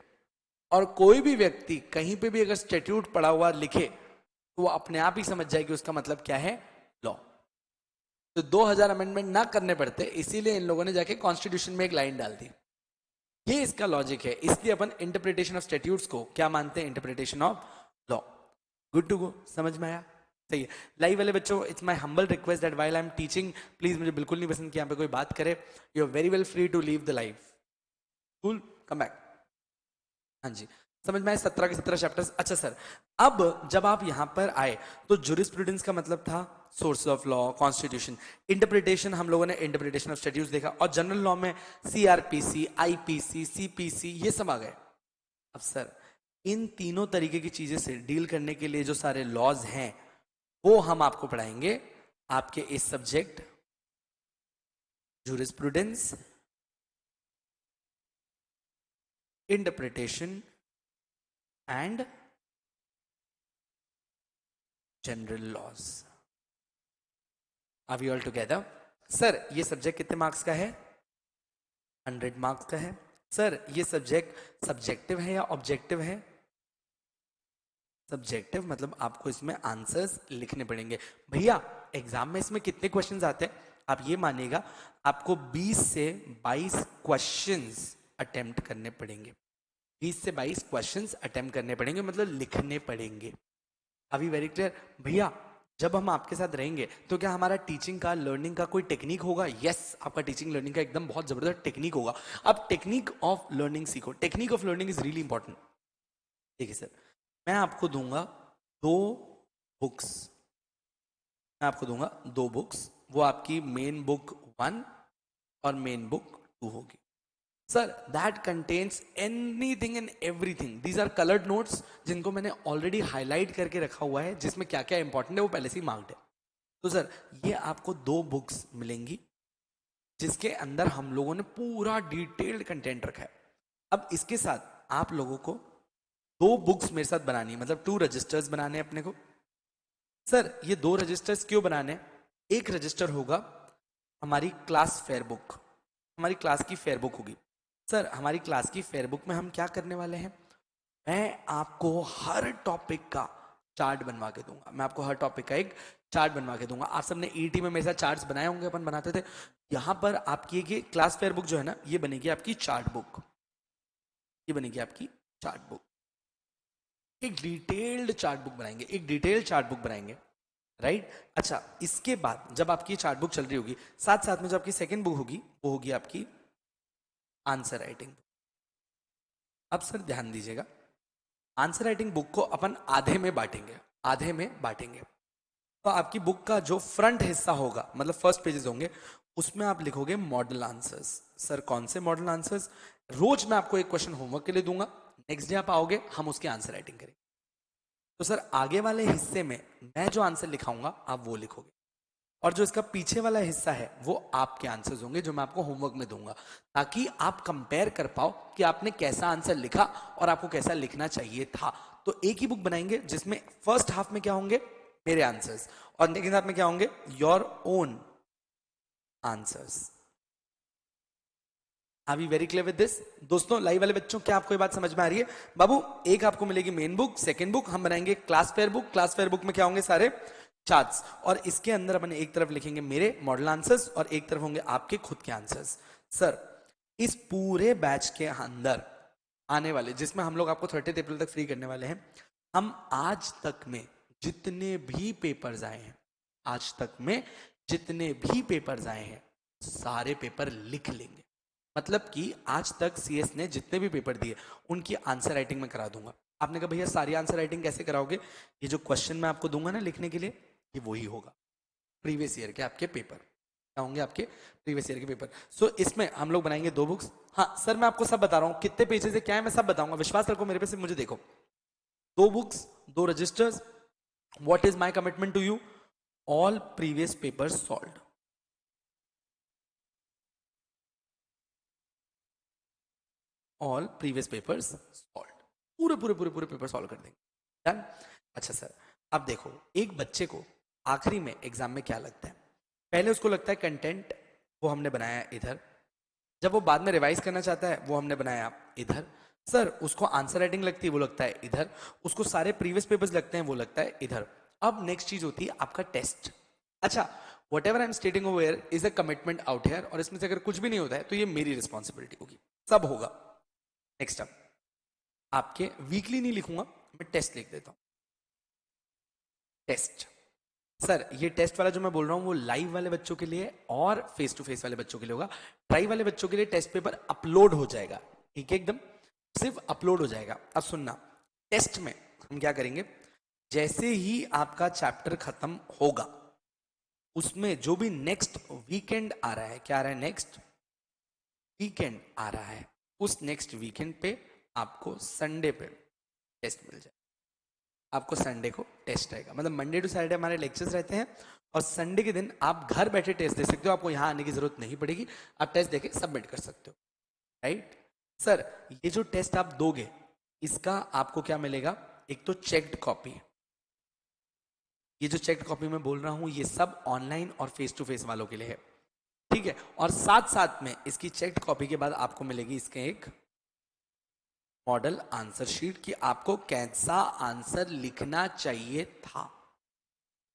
और कोई भी व्यक्ति कहीं पे भी अगर स्टैट्यूट पढ़ा हुआ लिखे तो वो अपने आप ही समझ जाए कि उसका मतलब क्या है, लॉ। तो 2000 अमेंडमेंट ना करने पड़ते, इसीलिए इन लोगों ने जाके कॉन्स्टिट्यूशन में एक लाइन डाल दी। ये इसका लॉजिक है। इसलिए अपन इंटरप्रिटेशन ऑफ स्टैट्यूट्स को क्या मानते हैं? Interpretation of law. Good to go, समझ में आया? सही है। लाइव वाले बच्चों, it's my humble request that while I am teaching, please, मुझे बिल्कुल नहीं पसंद कि यहाँ पे कोई बात करे। You are very well free to leave the live. Cool, come back. हाँ जी समझ में आए? 17 के 17 चैप्टर्स। अच्छा सर, अब जब आप यहां पर आए तो जुरिस्प्रूडेंस का मतलब था source of law, constitution. Interpretation हम लोगों ने इंटरप्रिटेशन ऑफ स्टैट्यूट्स देखा, और जनरल लॉ में सीआरपीसी, आईपीसी, सीपीसी, ये सब आ गए। अब सर इन तीनों तरीके की चीजें से डील करने के लिए जो सारे लॉज हैं वो हम आपको पढ़ाएंगे आपके इस subject jurisprudence, interpretation and general laws. Are we all together? Sir ये सब्जेक्ट कितने मार्क्स का है? 100 मार्क्स का है। सर ये सब्जेक्ट सब्जेक्टिव है या ऑब्जेक्टिव है? सब्जेक्टिव, मतलब आपको इसमें आंसर्स लिखने पड़ेंगे। भैया एग्जाम में इसमें कितने क्वेश्चंस आते हैं? आप ये मानिएगा आपको 20 से 22 क्वेश्चंस अटेम्प्ट करने पड़ेंगे। 20 से 22 क्वेश्चंस अटेम्प्ट करने पड़ेंगे, मतलब लिखने पड़ेंगे। अभी वेरी क्लियर? भैया जब हम आपके साथ रहेंगे तो क्या हमारा टीचिंग का, लर्निंग का कोई टेक्निक होगा? यस, आपका टीचिंग लर्निंग का एकदम बहुत जबरदस्त टेक्निक होगा। अब टेक्निक ऑफ लर्निंग सीखो। Technique of learning is really important. ठीक है सर, मैं आपको दूंगा 2 बुक्स। मैं आपको दूंगा 2 बुक्स, वो आपकी मेन बुक 1 और मेन बुक 2 होगी। Sir that contains anything and everything. These are coloured notes जिनको मैंने ऑलरेडी हाईलाइट करके रखा हुआ है, जिसमें क्या क्या इंपॉर्टेंट है वो पहले से ही मार्क्ड है। तो सर ये आपको 2 बुक्स मिलेंगी जिसके अंदर हम लोगों ने पूरा डिटेल्ड कंटेंट रखा है। अब इसके साथ आप लोगों को 2 बुक्स मेरे साथ बनानी है, मतलब 2 रजिस्टर्स बनाने हैं अपने को। सर ये 2 रजिस्टर्स क्यों बनाने हैं? एक रजिस्टर होगा हमारी क्लास फेयर बुक, हमारी क्लास की फेयर बुक होगी। सर हमारी क्लास की फेयर बुक में हम क्या करने वाले हैं? मैं आपको हर टॉपिक का चार्ट बनवा के दूंगा। मैं आपको हर टॉपिक का एक चार्ट बनवा के दूंगा। आप सबने ईटी में मेरे साथ चार्ट्स बनाए होंगे, अपन बनाते थे। यहां पर आपकी ये क्लास फेयर बुक जो है ना, ये बनेगी आपकी चार्ट बुक। ये बनेगी आपकी चार्ट बुक। एक डिटेल्ड चार्ट बुक बनाएंगे, एक डिटेल्ड चार्ट बुक बनाएंगे, राइट? अच्छा, इसके बाद जब आपकी चार्ट बुक चल रही होगी, साथ साथ में जो आपकी सेकंड बुक होगी वो होगी आपकी आंसर राइटिंग। अब सर ध्यान दीजिएगा, आंसर राइटिंग बुक को अपन आधे में बांटेंगे, आधे में बांटेंगे। तो आपकी बुक का जो फ्रंट हिस्सा होगा, मतलब फर्स्ट पेजेस होंगे, उसमें आप लिखोगे मॉडल आंसर्स। सर कौन से मॉडल आंसर्स? रोज मैं आपको एक क्वेश्चन होमवर्क के लिए दूंगा, नेक्स्ट डे आप आओगे, हम उसकी आंसर राइटिंग करेंगे। तो सर आगे वाले हिस्से में मैं जो आंसर लिखाऊंगा आप वो लिखोगे, और जो इसका पीछे वाला हिस्सा है वो आपके आंसर्स होंगे जो मैं आपको होमवर्क में दूंगा, ताकि आप कंपेयर कर पाओ कि आपने कैसा आंसर लिखा और आपको कैसा लिखना चाहिए था। तो एक ही बुक बनाएंगे जिसमें फर्स्ट हाफ में क्या होंगे? मेरे आंसर्स, और सेकंड हाफ में क्या होंगे? Your own answers. Are we very clear with this? दोस्तों लाइव वाले बच्चों, क्या आपको ये बात समझ में आ रही है? बाबू एक आपको मिलेगी मेन बुक, सेकंड बुक हम बनाएंगे class fair book. Class fair book में क्या होंगे? सारे चार्ट्स, और इसके अंदर अपन एक तरफ लिखेंगे मेरे मॉडल आंसर्स और एक तरफ होंगे आपके खुद के आंसर्स। सर इस पूरे बैच के अंदर आने वाले, जिसमें हम लोग आपको 30 अप्रैल तक फ्री करने वाले हैं, हम आज तक में जितने भी पेपर्स आए हैं, आज तक में जितने भी पेपर्स आए हैं, सारे पेपर लिख लेंगे। मतलब कि आज तक सीएस ने जितने भी पेपर दिए उनकी आंसर राइटिंग में करा दूंगा। आपने कहा भैया सारी आंसर राइटिंग कैसे कराओगे? ये जो क्वेश्चन मैं आपको दूंगा ना लिखने के लिए, ये वही होगा प्रीवियस ईयर के आपके पेपर। क्या होंगे? आपके प्रीवियस ईयर के पेपर। सो इसमें हम लोग बनाएंगे 2 बुक्स। हाँ सर मैं आपको सब बता रहा हूँ, कितने पेजेस है क्या है मैं सब बताऊंगा, विश्वास रखो मेरे पे, सिर्फ मुझे देखो। 2 books, 2 registers. What is my commitment to you? All previous papers solved. All previous papers solve. पूरे पूरे पूरे पूरे पेपर सॉल्व कर देंगे। डन? अच्छा सर अब देखो, एक बच्चे को आखिरी में एग्जाम में क्या लगता है? पहले उसको लगता है कंटेंट, वो हमने बनाया इधर। जब वो बाद में रिवाइज करना चाहता है वो हमने बनाया इधर। सर उसको आंसर राइटिंग लगती है, वो लगता है इधर। उसको सारे प्रीवियस पेपर्स लगते हैं, वो लगता है इधर। अब नेक्स्ट चीज होती है आपका टेस्ट। अच्छा, what ever I am स्टेटिंग over here is a commitment out here, और इसमें से अगर कुछ भी नहीं होता है तो ये मेरी रिस्पॉन्सिबिलिटी होगी, सब होगा। नेक्स्ट अप, आपके वीकली नहीं लिखूंगा मैं, टेस्ट लिख देता हूं। टेस्ट। सर ये टेस्ट वाला जो मैं बोल रहा हूं वो लाइव वाले बच्चों के लिए और फेस टू फेस वाले बच्चों के लिए होगा। ट्राई वाले बच्चों के लिए टेस्ट पेपर अपलोड हो जाएगा, ठीक है एकदम। सिर्फ अपलोड हो जाएगा। अब सुनना, टेस्ट में हम क्या करेंगे, जैसे ही आपका चैप्टर खत्म होगा उसमें जो भी नेक्स्ट वीकेंड आ रहा है, क्या आ रहा है, नेक्स्ट वीकेंड आ रहा है, उस नेक्स्ट वीकेंड पे आपको संडे पे टेस्ट मिल जाए। आपको संडे को टेस्ट रहेगा, मतलब मंडे टू सैटरडे हमारे लेक्चर्स रहते हैं और संडे के दिन आप घर बैठे टेस्ट दे सकते हो, आपको यहाँ आने की जरूरत नहीं पड़ेगी, आप टेस्ट देके सबमिट कर सकते हो, राइट। सर ये जो टेस्ट आप दोगे इसका आपको क्या मिलेगा, एक तो चेक्ड कॉपी, ये जो चेक्ड कॉपी मैं बोल रहा हूं ये सब ऑनलाइन और फेस टू फेस वालों के लिए है, ठीक है। और साथ साथ में इसकी चेक्ड कॉपी के बाद आपको मिलेगी इसके एक मॉडल आंसर शीट कि आपको कैसा आंसर लिखना चाहिए था।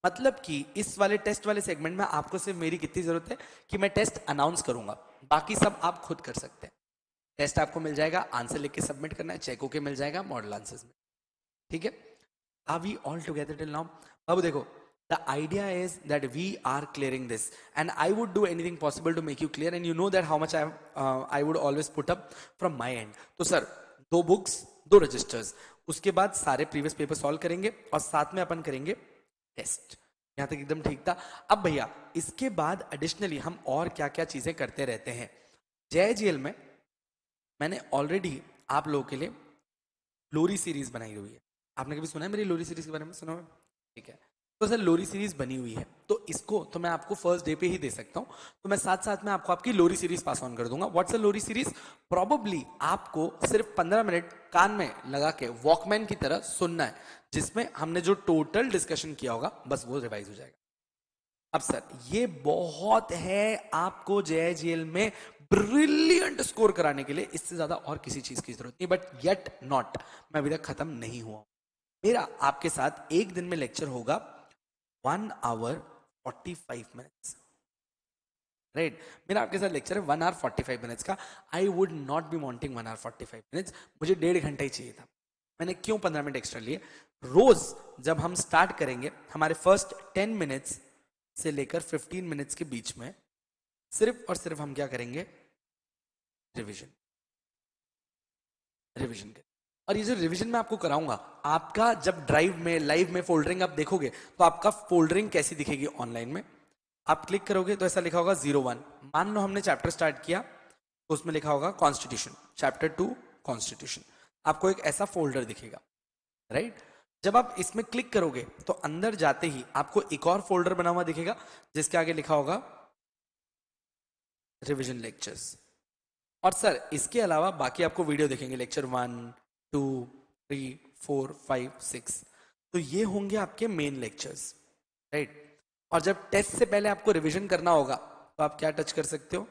मतलब कि इस वाले टेस्ट वाले सेगमेंट में आपको सिर्फ मेरी कितनी जरूरत है कि मैं टेस्ट अनाउंस करूंगा, बाकी सब आप खुद कर सकते हैं। टेस्ट आपको मिल जाएगा, आंसर लिख के सबमिट करना है, चेक होके मिल जाएगा मॉडल आंसर्स में, ठीक है। Are we all together till now? अब देखो, the idea is that we are clearing this and I would do anything possible to make you clear and you know that how much I would always put up from my end। तो sir 2 books 2 registers, उसके बाद सारे previous paper solve करेंगे और साथ में अपन करेंगे test. यहां तक एकदम ठीक था। अब भैया इसके बाद एडिशनली हम और क्या क्या चीजें करते रहते हैं। JIGL में मैंने ऑलरेडी आप लोगों के लिए लोरी सीरीज बनाई हुई है। आपने कभी सुना है मेरी लोरी सीरीज के बारे में? सुना है, ठीक है। तो सर लोरी सीरीज बनी हुई है तो इसको तो मैं आपको फर्स्ट डे पे ही दे सकता हूं, तो मैं साथ साथ में आपको आपकी लोरी सीरीज पास ऑन कर दूंगा। What's a lorry series? Probably आपको सिर्फ 15 मिनट कान में लगा के वॉकमैन की तरह सुनना है, जिसमें हमने जो टोटल डिस्कशन किया होगा बस वो रिवाइज हो जाएगा। अब सर ये बहुत है आपको JIGL में ब्रिलियंट स्कोर कराने के लिए, इससे ज्यादा और किसी चीज की जरूरत नहीं, बट येट नॉट, मैं अभी तक खत्म नहीं हुआ। मेरा आपके साथ एक दिन में लेक्चर होगा 1 आवर 45 मिनट्स, राइट। मेरा आपके साथ लेक्चर है 1 आवर 45 मिनट्स का। I would not be wanting 1 hour 45 minutes, मुझे 1.5 घंटा ही चाहिए था। मैंने क्यों 15 मिनट एक्स्ट्रा लिए? रोज जब हम स्टार्ट करेंगे हमारे फर्स्ट 10 मिनट्स से लेकर 15 मिनट्स के बीच में सिर्फ और सिर्फ हम क्या करेंगे, रिविजन, रिविजन करें। और ये जो रिवीजन मैं आपको कराऊंगा, आपका जब ड्राइव में लाइव में फोल्डरिंग आप देखोगे तो आपका फोल्डरिंग कैसी दिखेगी ऑनलाइन में, आप क्लिक करोगे तो ऐसा लिखा होगा 01। मान लो हमने चैप्टर स्टार्ट किया तो उसमें लिखा होगा कॉन्स्टिट्यूशन, चैप्टर 2 कॉन्स्टिट्यूशन, आपको एक ऐसा फोल्डर दिखेगा, राइट। जब आप इसमें क्लिक करोगे तो अंदर जाते ही आपको एक और फोल्डर बना हुआ दिखेगा जिसके आगे लिखा होगा रिवीजन लेक्चर्स। और सर इसके अलावा बाकी आपको वीडियो देखेंगे, लेक्चर 1 2 3 4 5 6, तो ये होंगे आपके मेन लेक्चर्स, राइट। और जब टेस्ट से पहले आपको रिवीजन करना होगा तो आप क्या टच कर सकते हो,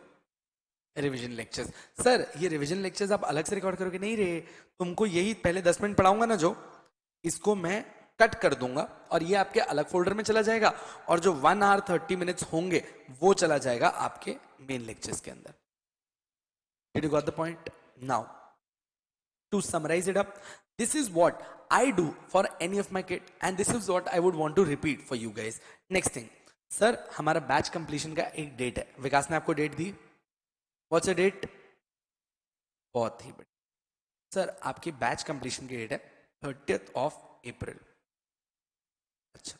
रिवीजन लेक्चर्स। सर ये रिवीजन लेक्चर्स आप अलग से रिकॉर्ड करोगे? नहीं रे, तुमको यही पहले 10 मिनट पढ़ाऊंगा ना, जो इसको मैं कट कर दूंगा और ये आपके अलग फोल्डर में चला जाएगा, और जो 1 आवर 30 मिनट्स होंगे वो चला जाएगा आपके मेन लेक्चर्स के अंदर। Did you got the point? Now, to summarize it up, this is what I do for any of my kid and this is what I would want to repeat for you guys. Next thing, sir हमारा batch completion का एक date है, विकास ने आपको date दी, what's a date? बहुत ही बढ़िया सर, आपकी बैच कंप्लीशन की डेट है 30th of April। अच्छा,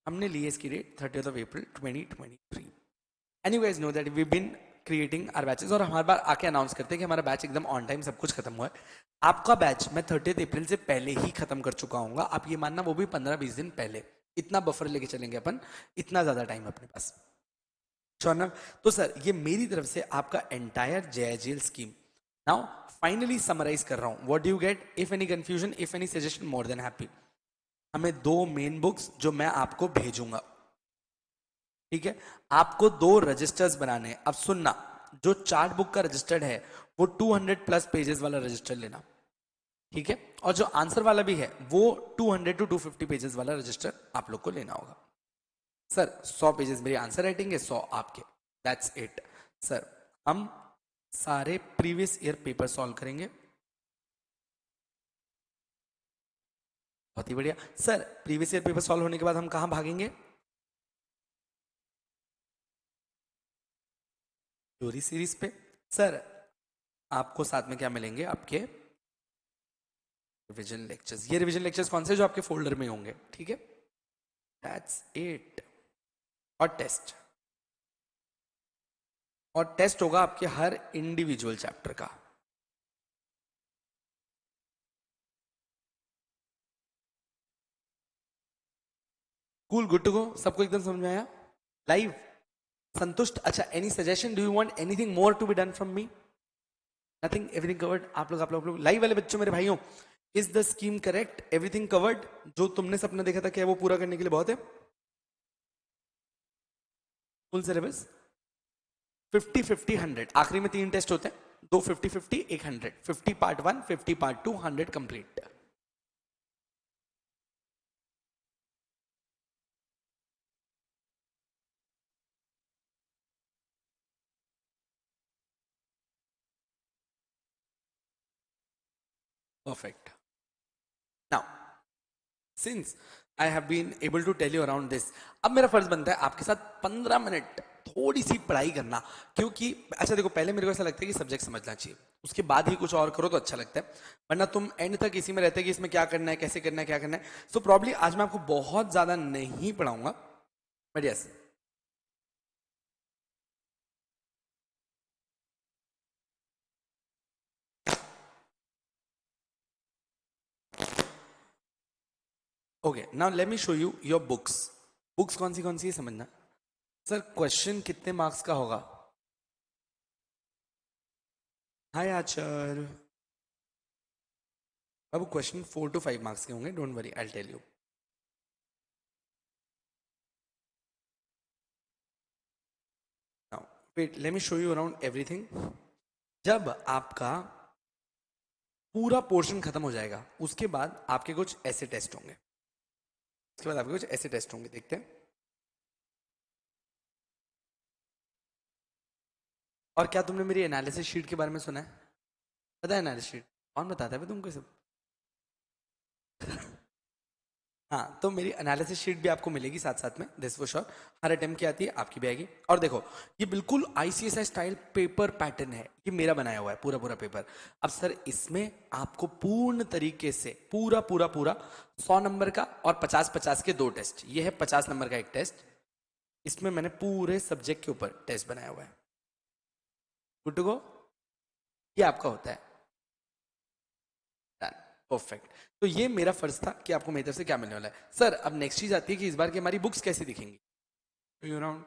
हमने ली है इसकी date 30th of April 2023। And you guys know that we been creating our batches, और हमारे बार आके अनाउंस करते हैं कि हमारा बैच एकदम ऑन टाइम सब कुछ खत्म हुआ है। आपका बैच मैं 30 अप्रैल से पहले ही खत्म कर चुका हूँ, आप ये मानना वो भी 15-20 दिन पहले। इतना बफर लेके चलेंगे अपन, इतना ज्यादा टाइम अपने पास, श्योर। तो सर ये मेरी तरफ से आपका entire JIGL scheme. Now finally summarise कर रहा हूं, what do you get? If any confusion, if any suggestion, more than happy. हमें 2 मेन बुक्स जो मैं आपको भेजूंगा, ठीक है, आपको 2 रजिस्टर्स बनाने हैं। अब सुनना, जो चार्ट बुक का रजिस्टर्ड है वो 200+ पेजेस वाला रजिस्टर लेना, ठीक है, और जो आंसर वाला भी है वो 200 to 250 पेजेस वाला रजिस्टर आप लोग को लेना होगा। सर 100 पेजेस मेरी आंसर राइटिंग है, 100 आपके, दैट्स इट। सर हम सारे प्रीवियस ईयर पेपर सॉल्व करेंगे, बहुत ही बढ़िया। Sir previous year paper solve होने के बाद हम कहां भागेंगे? लोरी सीरीज पे। सर आपको साथ में क्या मिलेंगे, आपके रिवीजन लेक्चर्स, ये रिवीजन लेक्चर्स कौन से जो आपके फोल्डर में होंगे, ठीक है, दैट्स इट। और टेस्ट, और टेस्ट होगा आपके हर इंडिविजुअल चैप्टर का। कूल, गुड टू गो, सबको एकदम समझ में आया? लाइव संतुष्ट? अच्छा, any suggestion, do you want anything more to be done from me? Nothing, everything covered? आप लोग लाइव वाले बच्चों, मेरे भाइयों, is the scheme correct? Everything covered? जो तुमने सपना देखा था क्या वो पूरा करने के लिए बहुत है? फुल सिलेबस 50-50-100, आखिरी में 3 टेस्ट होते हैं, 2 50-50 1 100, 50 part 1, 50 part 2, 100 complete. Perfect. Now since I have been able to tell you around this, अब मेरा फर्ज बनता है आपके साथ 15 मिनट थोड़ी सी पढ़ाई करना, क्योंकि अच्छा देखो, पहले मेरे को ऐसा लगता है कि सब्जेक्ट समझना चाहिए, उसके बाद ही कुछ और करो तो अच्छा लगता है, वरना तुम एंड तक इसी में रहते कि इसमें क्या करना है, कैसे करना है, क्या करना है। सो प्रॉब्ली आज मैं आपको बहुत ज्यादा नहीं पढ़ाऊंगा, but yes, okay, now let me show you your books. Books कौन सी है समझना। सर क्वेश्चन कितने मार्क्स का होगा? हाय आचार बाबू, क्वेश्चन 4 to 5 मार्क्स के होंगे, don't worry, I tell you. Now wait, let me show you around everything. जब आपका पूरा पोर्शन खत्म हो जाएगा, उसके बाद आपके कुछ ऐसे टेस्ट होंगे, उसके बाद आपके कुछ ऐसे टेस्ट होंगे, देखते हैं। और क्या तुमने मेरी एनालिसिस शीट के बारे में सुना है? पता है एनालिसिस शीट? कौन बताता है तुमको सब? हाँ, तो मेरी एनालिसिस शीट भी आपको मिलेगी साथ साथ में, this for sure. Her attempt की आती है, आपकी भी आएगी। और देखो, ये बिल्कुल आईसीएसआई स्टाइल पेपर पैटर्न है, ये मेरा बनाया हुआ है पूरा पूरा पेपर। अब सर इसमें आपको पूर्ण तरीके से पूरा पूरा पूरा 100 नंबर का और 50-50 के 2 टेस्ट, ये है 50 नंबर का एक टेस्ट, इसमें मैंने पूरे सब्जेक्ट के ऊपर टेस्ट बनाया हुआ है। गुड टू गो, ये आपका होता है। परफेक्ट। तो ये मेरा फर्ज था कि आपको मेरी तरफ से क्या मिलने वाला है। सर अब नेक्स्ट चीज आती है कि इस बार की हमारी बुक्स कैसी दिखेंगी अराउंड।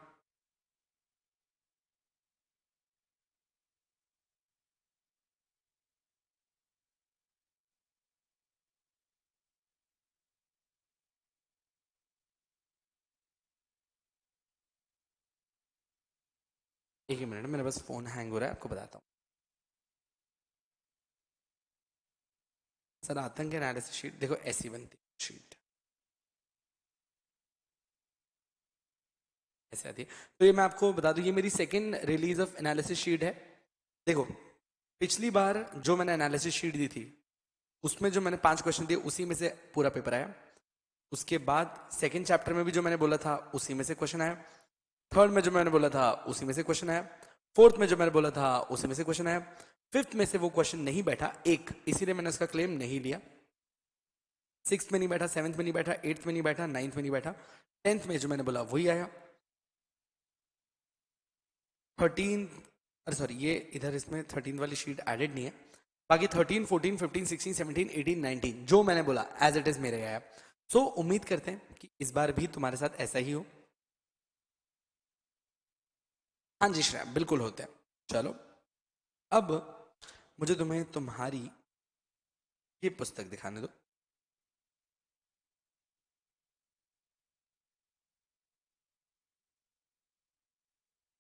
एक ही मिनट, मेरे पास फोन हैंग हो रहा है, आपको बताता हूँ। सर आतंक एनालिसिस शीट देखो ऐसी बनती है शीट, ऐसे आती है। तो ये मैं आपको बता दूं, ये मेरी second release of analysis sheet है। देखो, पिछली बार जो मैंने एनालिसिस शीट दी थी, उसमें जो मैंने 5 क्वेश्चन दिए उसी में से पूरा पेपर आया। उसके बाद सेकंड चैप्टर में भी जो मैंने बोला था उसी में से क्वेश्चन आया। थर्ड में जो मैंने बोला था उसी में से क्वेश्चन आया। फोर्थ में जो मैंने बोला था उसी में से क्वेश्चन आया। फिफ्थ में से वो क्वेश्चन नहीं बैठा एक, इसीलिए मैंने उसका क्लेम नहीं लिया। सिक्स में नहीं बैठा, सेवंथ में नहीं बैठा, एट्थ में नहीं बैठा, नाइन्थ में नहीं बैठा, टेंथ में जो मैंने बोला वही आया। 13, अरे सॉरी, ये इधर इसमें 13 वाली शीट एडेड नहीं है। बाकी 13, 14, 15, 16, 17, 18, 19 जो मैंने बोला एज इट इज मेरे आया। सो उम्मीद करते हैं कि इस बार भी तुम्हारे साथ ऐसा ही हो। हाँ जी श्रेया, बिल्कुल होते हैं। चलो, अब मुझे तुम्हें तुम्हारी ये पुस्तक दिखाने दो।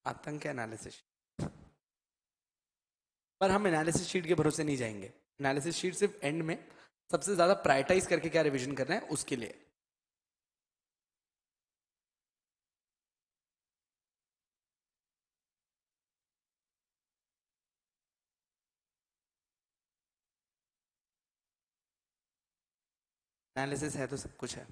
आतंक एनालिसिस, पर हम एनालिसिस शीट के भरोसे नहीं जाएंगे। एनालिसिस शीट सिर्फ एंड में सबसे ज्यादा प्रायोरिटाइज करके क्या रिवीजन करना है उसके लिए। एनालिसिस है तो सब कुछ है।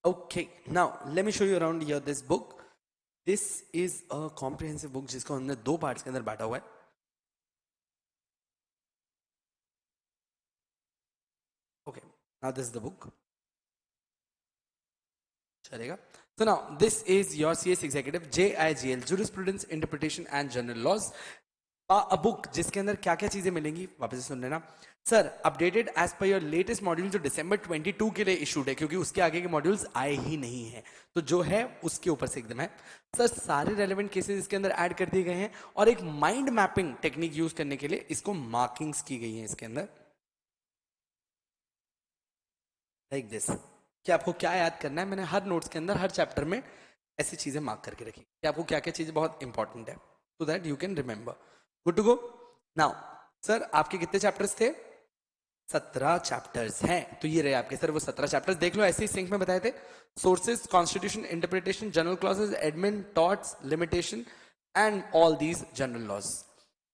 Okay, now let me show you around your this book. This is a comprehensive book जिसको हमने 2 पार्ट्स के अंदर बांटा हुआ है। Now this is the book, चलेगा? So now this is your CS executive JIGL jurisprudence interpretation and general laws, a book जिसके अंदर क्या क्या चीजें मिलेंगी वापस से सुन लेना sir. Updated as per your latest module जो दिसंबर 22 के लिए इशूड है, क्योंकि उसके आगे के मॉड्यूल्स आए ही नहीं है, तो जो है उसके ऊपर से एकदम है सर। सारे रेलेवेंट केसेस इसके अंदर ऐड कर दिए गए हैं और एक माइंड मैपिंग टेक्निक यूज करने के लिए इसको मार्किंग्स की गई है इसके अंदर, लाइक दिस, कि आपको क्या याद करना है। मैंने हर नोट्स के अंदर हर चैप्टर में ऐसी चीजें मार्क करके रखी कि आपको क्या क्या चीजें बहुत इंपॉर्टेंट है, so that you can remember. Good to go. Now sir आपके कितने चैप्टर्स थे? 17 चैप्टर्स हैं, तो ये रहे आपके सर वो 17 चैप्टर्स, देख लो ऐसे ही सिंक में बताए थे। Sources, constitution, interpretation, general clauses, admin, torts, limitation and all these general laws.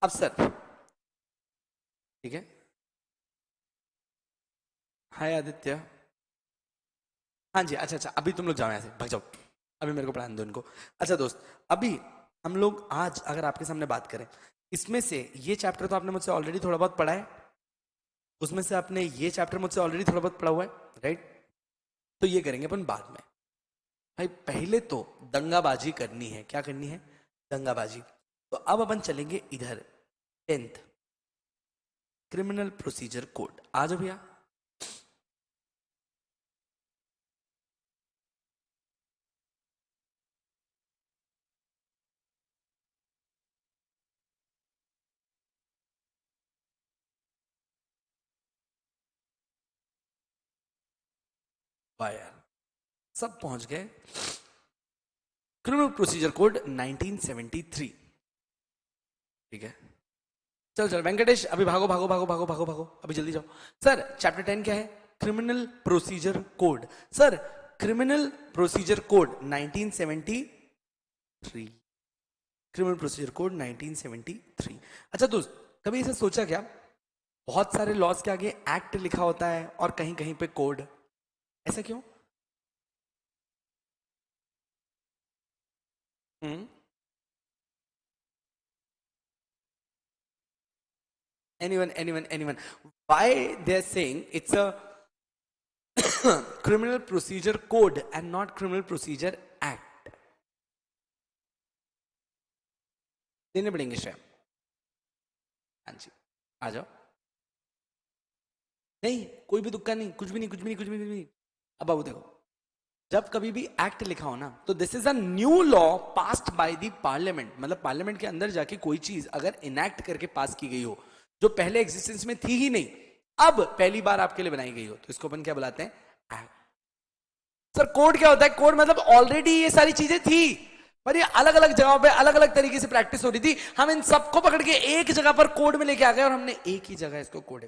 अब सर ठीक है, हाय आदित्य, हाँ जी, अच्छा अच्छा, अभी तुम लोग जाओ यहाँ से, भाग जाओ, अभी मेरे को पढ़ाने दो इनको। अच्छा दोस्त, अभी हम लोग आज अगर आपके सामने बात करें, इसमें से ये चैप्टर तो आपने मुझसे ऑलरेडी थोड़ा बहुत पढ़ा है, उसमें से आपने ये चैप्टर मुझसे ऑलरेडी थोड़ा बहुत पढ़ा हुआ है, राइट? तो ये करेंगे अपन बाद में। भाई पहले तो दंगाबाजी करनी है, क्या करनी है? दंगाबाजी। तो अब अपन चलेंगे इधर 10th क्रिमिनल प्रोसीजर कोड, आ जाओ भैया। वाह यार, सब पहुंच गए। क्रिमिनल प्रोसीजर कोड 1973, ठीक है? चलो चलो वेंकटेश, अभी भागो भागो भागो भागो भागो भागो, अभी जल्दी जाओ। सर चैप्टर 10 क्या है? Criminal procedure code. Sir criminal procedure code 1973, criminal procedure code 1973। अच्छा दोस्त, कभी ऐसा सोचा क्या, बहुत सारे लॉज के आगे एक्ट लिखा होता है और कहीं कहीं पे कोड, ऐसा क्यों? हम्म, anyone, why they're saying it's a criminal procedure code and not criminal procedure act? देने पड़ेंगे श्रेय। हाँ जी, आ जाओ। नहीं, कोई भी तुक्का नहीं, कुछ भी नहीं, कुछ भी नहीं, कुछ भी नहीं, कुछ भी नहीं। अब बाबू देखो, जब कभी भी एक्ट लिखा हो ना, तो this is a new law passed by the parliament, मतलब पार्लियामेंट के अंदर जाके कोई चीज अगर इनैक्ट करके पास की गई हो जो पहले एग्जिस्टेंस में थी ही नहीं, अब पहली बार आपके लिए बनाई गई हो, तो इसको अपन क्या बुलाते हैं? एक्ट। सर कोड क्या होता है? कोड मतलब ऑलरेडी ये सारी चीजें थी, पर ये अलग अलग जगहों पे अलग अलग तरीके से प्रैक्टिस हो रही थी, हम इन सबको पकड़ के एक जगह पर कोड में लेके आ गए और हमने एक ही जगह इसको कोड,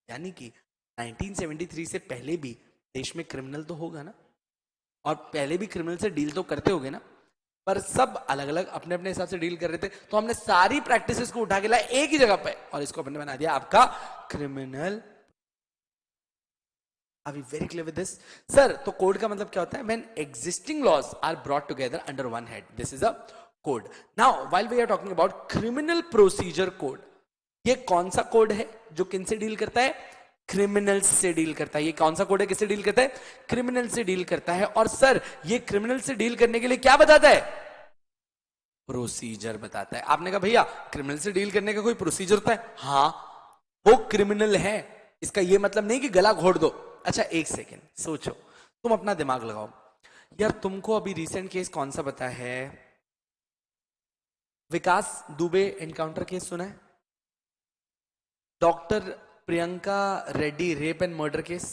यानी कि 1973 से पहले भी देश में क्रिमिनल तो होगा ना, और पहले भी क्रिमिनल से डील तो करते होगे ना, पर सब अलग अलग अपने अपने हिसाब से डील कर रहे थे, तो हमने सारी प्रैक्टिसेस को उठा के लाया एक ही जगह पे और इसको अपने बना दिया आपका criminal. Are we very clear with this? Sir, तो कोड का मतलब क्या होता है? When existing laws are brought together under one head, this is a code. Now, while we are talking about criminal procedure code, ये कौन सा code है जो किन से डील करता है? क्रिमिनल्स से डील करता है। ये कौन सा कोड है, किससे डील करता है? क्रिमिनल से डील करता है। और सर ये क्रिमिनल से डील करने के लिए क्या बताता है? प्रोसीजर बताता है। आपने कहा भैया क्रिमिनल से डील करने का कोई प्रोसीजर होता है? हाँ, वो क्रिमिनल है, इसका ये मतलब नहीं कि गला घोट दो। अच्छा एक सेकेंड सोचो, तुम अपना दिमाग लगाओ यार, तुमको अभी रिसेंट केस कौन सा पता है? विकास दुबे एनकाउंटर केस सुना है? Doctor Priyanka Reddy rape and murder case,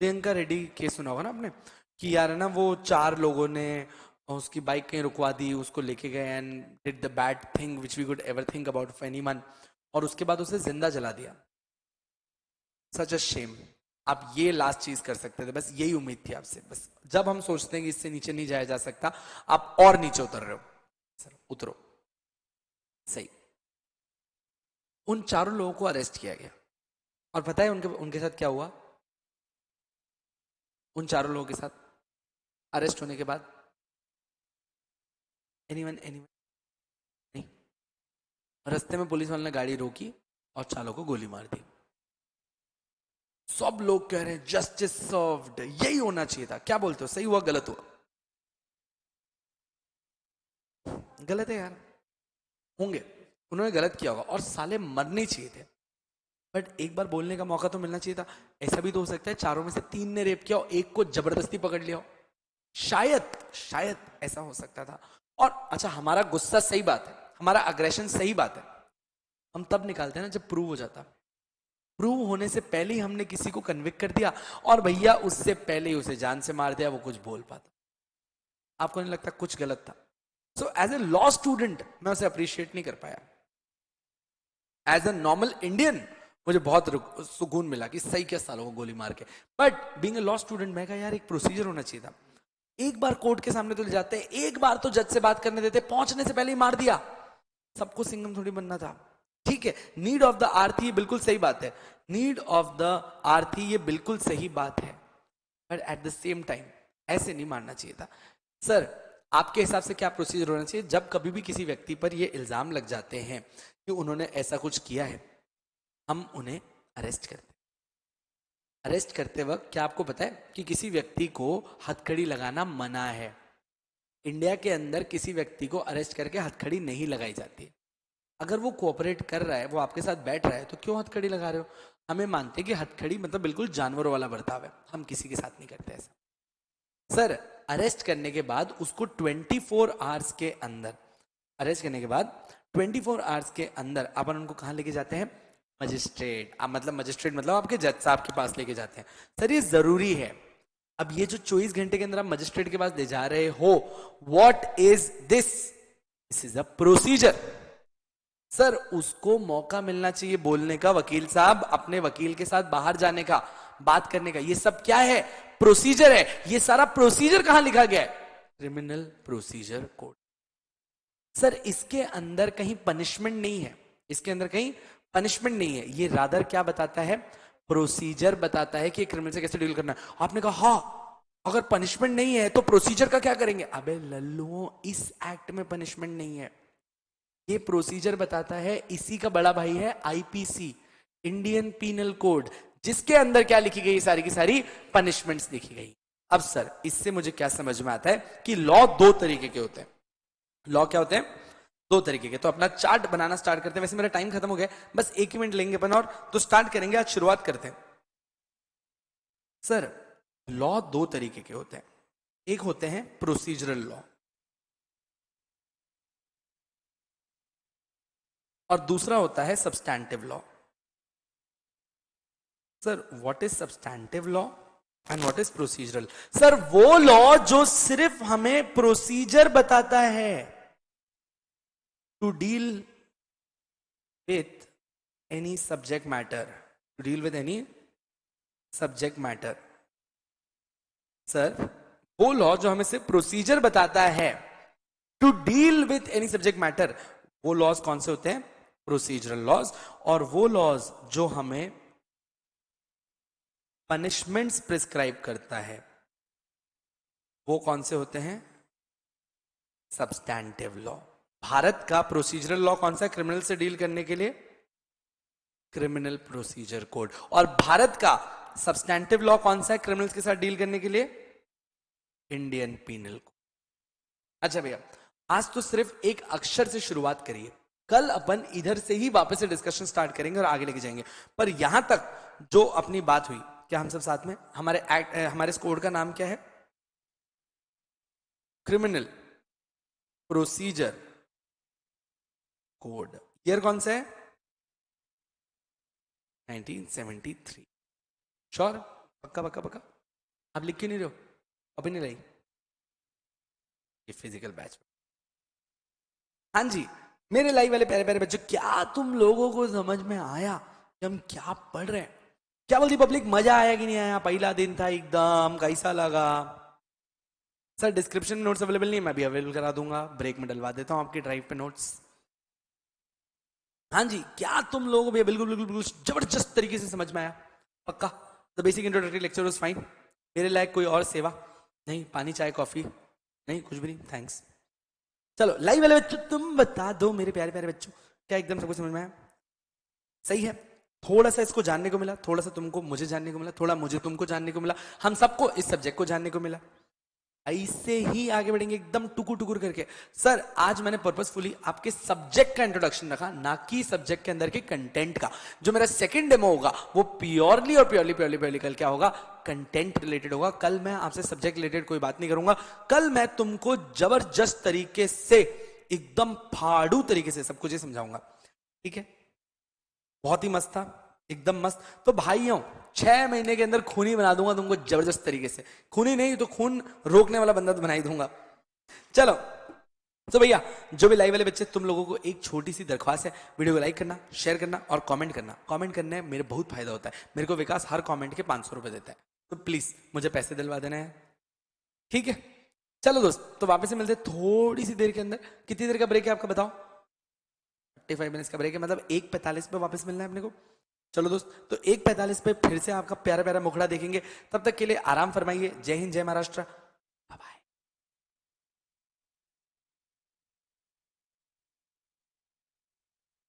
Priyanka Reddy case सुना होगा ना आपने, कि यार ना वो 4 लोगों ने उसकी बाइक कहीं रुकवा दी, उसको लेके गए and did the bad thing which we could ever think about anyone, और उसके बाद उसे जिंदा जला दिया। Such a shame. आप ये लास्ट चीज कर सकते थे, बस यही उम्मीद थी आपसे। बस जब हम सोचते हैं कि इससे नीचे नहीं जाया जा सकता, आप और नीचे उतर रहे हो। सर उतरो, सही। उन 4 लोगों को अरेस्ट किया गया और पता है उनके उनके साथ क्या हुआ? उन 4 लोगों के साथ अरेस्ट होने के बाद एनीवन नहीं, रास्ते में पुलिस वाले ने गाड़ी रोकी और 4 को गोली मार दी। सब लोग कह रहे हैं जस्टिस सर्व्ड, यही होना चाहिए था। क्या बोलते हो, सही हुआ गलत हुआ? गलत है यार, होंगे, उन्होंने गलत किया होगा और साले मरने चाहिए थे। बट एक बार बोलने का मौका तो मिलना चाहिए था। ऐसा भी तो हो सकता है चारों में से 3 ने रेप किया और एक को जबरदस्ती पकड़ लिया हो। शायद शायद ऐसा हो सकता था। और अच्छा, हमारा गुस्सा सही बात है, हमारा अग्रेशन सही बात है, हम तब निकालते हैं ना जब प्रूव हो जाता। प्रूव होने से पहले ही हमने किसी को कन्विक्ट कर दिया और भैया उससे पहले ही उसे जान से मार दिया, वो कुछ बोल पाता। आपको नहीं लगता कुछ गलत था? So as a law student मैं उसे अप्रिशिएट नहीं कर पाया। एज ए नॉर्मल इंडियन मुझे बहुत सुकून मिला कि सही क्या सालों को गोली मार के। But being a law student मैं कहा यार एक प्रोसीजर होना चाहिए था। एक बार कोर्ट के सामने तो ले जाते, एक बार तो जज से बात करने देते, पहुंचने से पहले ही मार दिया। सबको सिंघम थोड़ी बनना था। ठीक है, नीड ऑफ द आर्थी, ये बिल्कुल सही बात है, नीड ऑफ द आर्थी ये बिल्कुल सही बात है, but at the same time ऐसे नहीं मारना चाहिए था। सर आपके हिसाब से क्या प्रोसीजर होना चाहिए जब कभी भी किसी व्यक्ति पर ये इल्जाम लग जाते हैं कि उन्होंने ऐसा कुछ किया है, हम उन्हें अरेस्ट करते हैं। अरेस्ट करते वक्त क्या आपको पता है कि किसी व्यक्ति को हथकड़ी लगाना मना है? इंडिया के अंदर किसी व्यक्ति को अरेस्ट करके हथकड़ी नहीं लगाई जाती। अगर वो कोऑपरेट कर रहा है, वो आपके साथ बैठ रहा है, तो क्यों हथकड़ी लगा रहे हो? हमें मानते हैं कि हथकड़ी मतलब बिल्कुल जानवरों वाला बर्ताव है, हम किसी के साथ नहीं करते ऐसा। सर अरेस्ट करने के बाद उसको 24 आवर्स के अंदर, अरेस्ट करने के बाद 24 आवर्स के अंदर अपन उनको कहाँ लेके जाते हैं? मजिस्ट्रेट। मतलब मजिस्ट्रेट मतलब आपके जज साहब के पास लेके जाते हैं। सर ये जरूरी है। अब ये जो 24 घंटे के अंदर आप मजिस्ट्रेट के पास ले जा रहे हो, what is this? This is a procedure. Sir उसको मौका मिलना चाहिए बोलने का, वकील साहब अपने वकील के साथ बाहर जाने का, बात करने का। ये सब क्या है? प्रोसीजर है। ये सारा प्रोसीजर कहां लिखा गया है? Criminal procedure code. सर इसके अंदर कहीं पनिशमेंट नहीं है, इसके अंदर कहीं पनिशमेंट नहीं है। ये रादर क्या बताता है? प्रोसीजर बताता है कि क्रिमिनल से कैसे डील करना है। आपने कहा हाँ अगर पनिशमेंट नहीं है तो प्रोसीजर का क्या करेंगे? अबे लल्लुओं, इस एक्ट में पनिशमेंट नहीं है। ये प्रोसीजर बताता है, इसी का बड़ा भाई है आईपीसी, इंडियन पीनल कोड, जिसके अंदर क्या लिखी गई? सारी की सारी पनिशमेंट्स लिखी गई। अब सर इससे मुझे क्या समझ में आता है कि लॉ 2 तरीके के होते हैं। लॉ क्या होते हैं? 2 तरीके के। तो अपना चार्ट बनाना स्टार्ट करते हैं। वैसे मेरा टाइम खत्म हो गया, बस 1 ही मिनट लेंगे अपन और तो स्टार्ट करेंगे। आज शुरुआत करते हैं। सर लॉ 2 तरीके के होते हैं। एक होते हैं प्रोसीजरल लॉ और दूसरा होता है substantive law. Sir what is substantive law and what is procedural? Sir वो लॉ जो सिर्फ हमें प्रोसीजर बताता है to deal with any subject matter, to deal with any subject matter. Sir वो लॉ जो हमें सिर्फ प्रोसीजर बताता है to deal with any subject matter, वो लॉज कौन से होते हैं? Procedural laws. और वो लॉज जो हमें पनिशमेंट्स प्रिस्क्राइब करता है, वो कौन से होते हैं? Substantive law. भारत का प्रोसीजरल लॉ कौन सा है क्रिमिनल से डील करने के लिए? Criminal procedure code. और भारत का सब्सटैंटिव लॉ कौन सा है क्रिमिनल्स के साथ डील करने के लिए? Indian penal code. अच्छा भैया, आज तो सिर्फ एक अक्षर से शुरुआत करिए, कल अपन इधर से ही वापस से डिस्कशन स्टार्ट करेंगे और आगे लेके जाएंगे। पर यहां तक जो अपनी बात हुई, क्या हम सब साथ में? हमारे एक्ट, हमारे इस कोड का नाम क्या है? Criminal procedure code. ईयर कौन सा है? 1973। श्योर? पक्का पक्का पक्का? आप लिख क्यों नहीं रहे हो? अभी नहीं लाई ये फिजिकल बैच। हाँ जी मेरे लाइव वाले प्यारे प्यारे बच्चों, क्या तुम लोगों को समझ में आया कि हम क्या पढ़ रहे हैं? क्या बोलती पब्लिक, मजा आया कि नहीं आया? पहला दिन था एकदम, कैसा लगा? सर डिस्क्रिप्शन में नोट्स अवेलेबल नहीं है, मैं भी अवेलेबल करा दूंगा, ब्रेक में डलवा देता हूँ आपकी ड्राइव पे नोट्स। हाँ जी, क्या तुम लोगों को भी बिल्कुल बिल्कुल बिल्कुल जबरदस्त तरीके से समझ में आया? पक्का? The basic introductory lecture was fine. मेरे लायक कोई और सेवा नहीं? पानी चाय कॉफी नहीं? कुछ भी नहीं? थैंक्स। चलो लाइव वाले बच्चों तुम बता दो, मेरे प्यारे प्यारे बच्चों, क्या एकदम सबको समझ में आया? सही है? थोड़ा सा इसको जानने को मिला, थोड़ा सा तुमको मुझे जानने को मिला, थोड़ा मुझे तुमको जानने को मिला, हम सबको इस सब्जेक्ट को जानने को मिला। ऐसे ही आगे बढ़ेंगे एकदम टुकुर टुकुर करके। सर आज मैंने पर्पसफुली आपके सब्जेक्ट का इंट्रोडक्शन रखा, ना कि सब्जेक्ट के अंदर के कंटेंट का। जो मेरा सेकंड डेमो होगा वो प्योरली और प्योरली कल क्या होगा, कंटेंट रिलेटेड होगा। कल मैं आपसे सब्जेक्ट रिलेटेड कोई बात नहीं करूंगा। कल मैं तुमको जबरदस्त तरीके से, एकदम फाड़ू तरीके से सब कुछ ही समझाऊंगा, ठीक है। बहुत ही मस्त था, एकदम मस्त। तो भाइयों 6 महीने के अंदर खूनी बना दूंगा तुमको जबरदस्त तरीके से। खूनी नहीं तो खून रोकने वाला बंदा तो बना ही दूंगा। चलो तो भैया जो भी लाइव वाले बच्चे, तुम लोगों को एक छोटी सी दरख्वास्त है, वीडियो को लाइक करना, शेयर करना और कमेंट करना। कमेंट करने में मेरे बहुत फायदा होता है। मेरे को विकास हर कमेंट के 500 रुपए देता है, तो प्लीज मुझे पैसे दिलवा देना है, ठीक है। चलो दोस्त, तो वापस से मिलते हैं थोड़ी सी देर के अंदर। कितनी देर का ब्रेक है आपका बताओ? 45 मिनट्स का ब्रेक है, मतलब 1:45 पे वापस मिलना है अपने को। चलो दोस्त, तो 1:45 पे फिर से आपका प्यारा प्यारा मुखड़ा देखेंगे। तब तक के लिए आराम फरमाइए। जय हिंद, जय महाराष्ट्र, बाय बाय।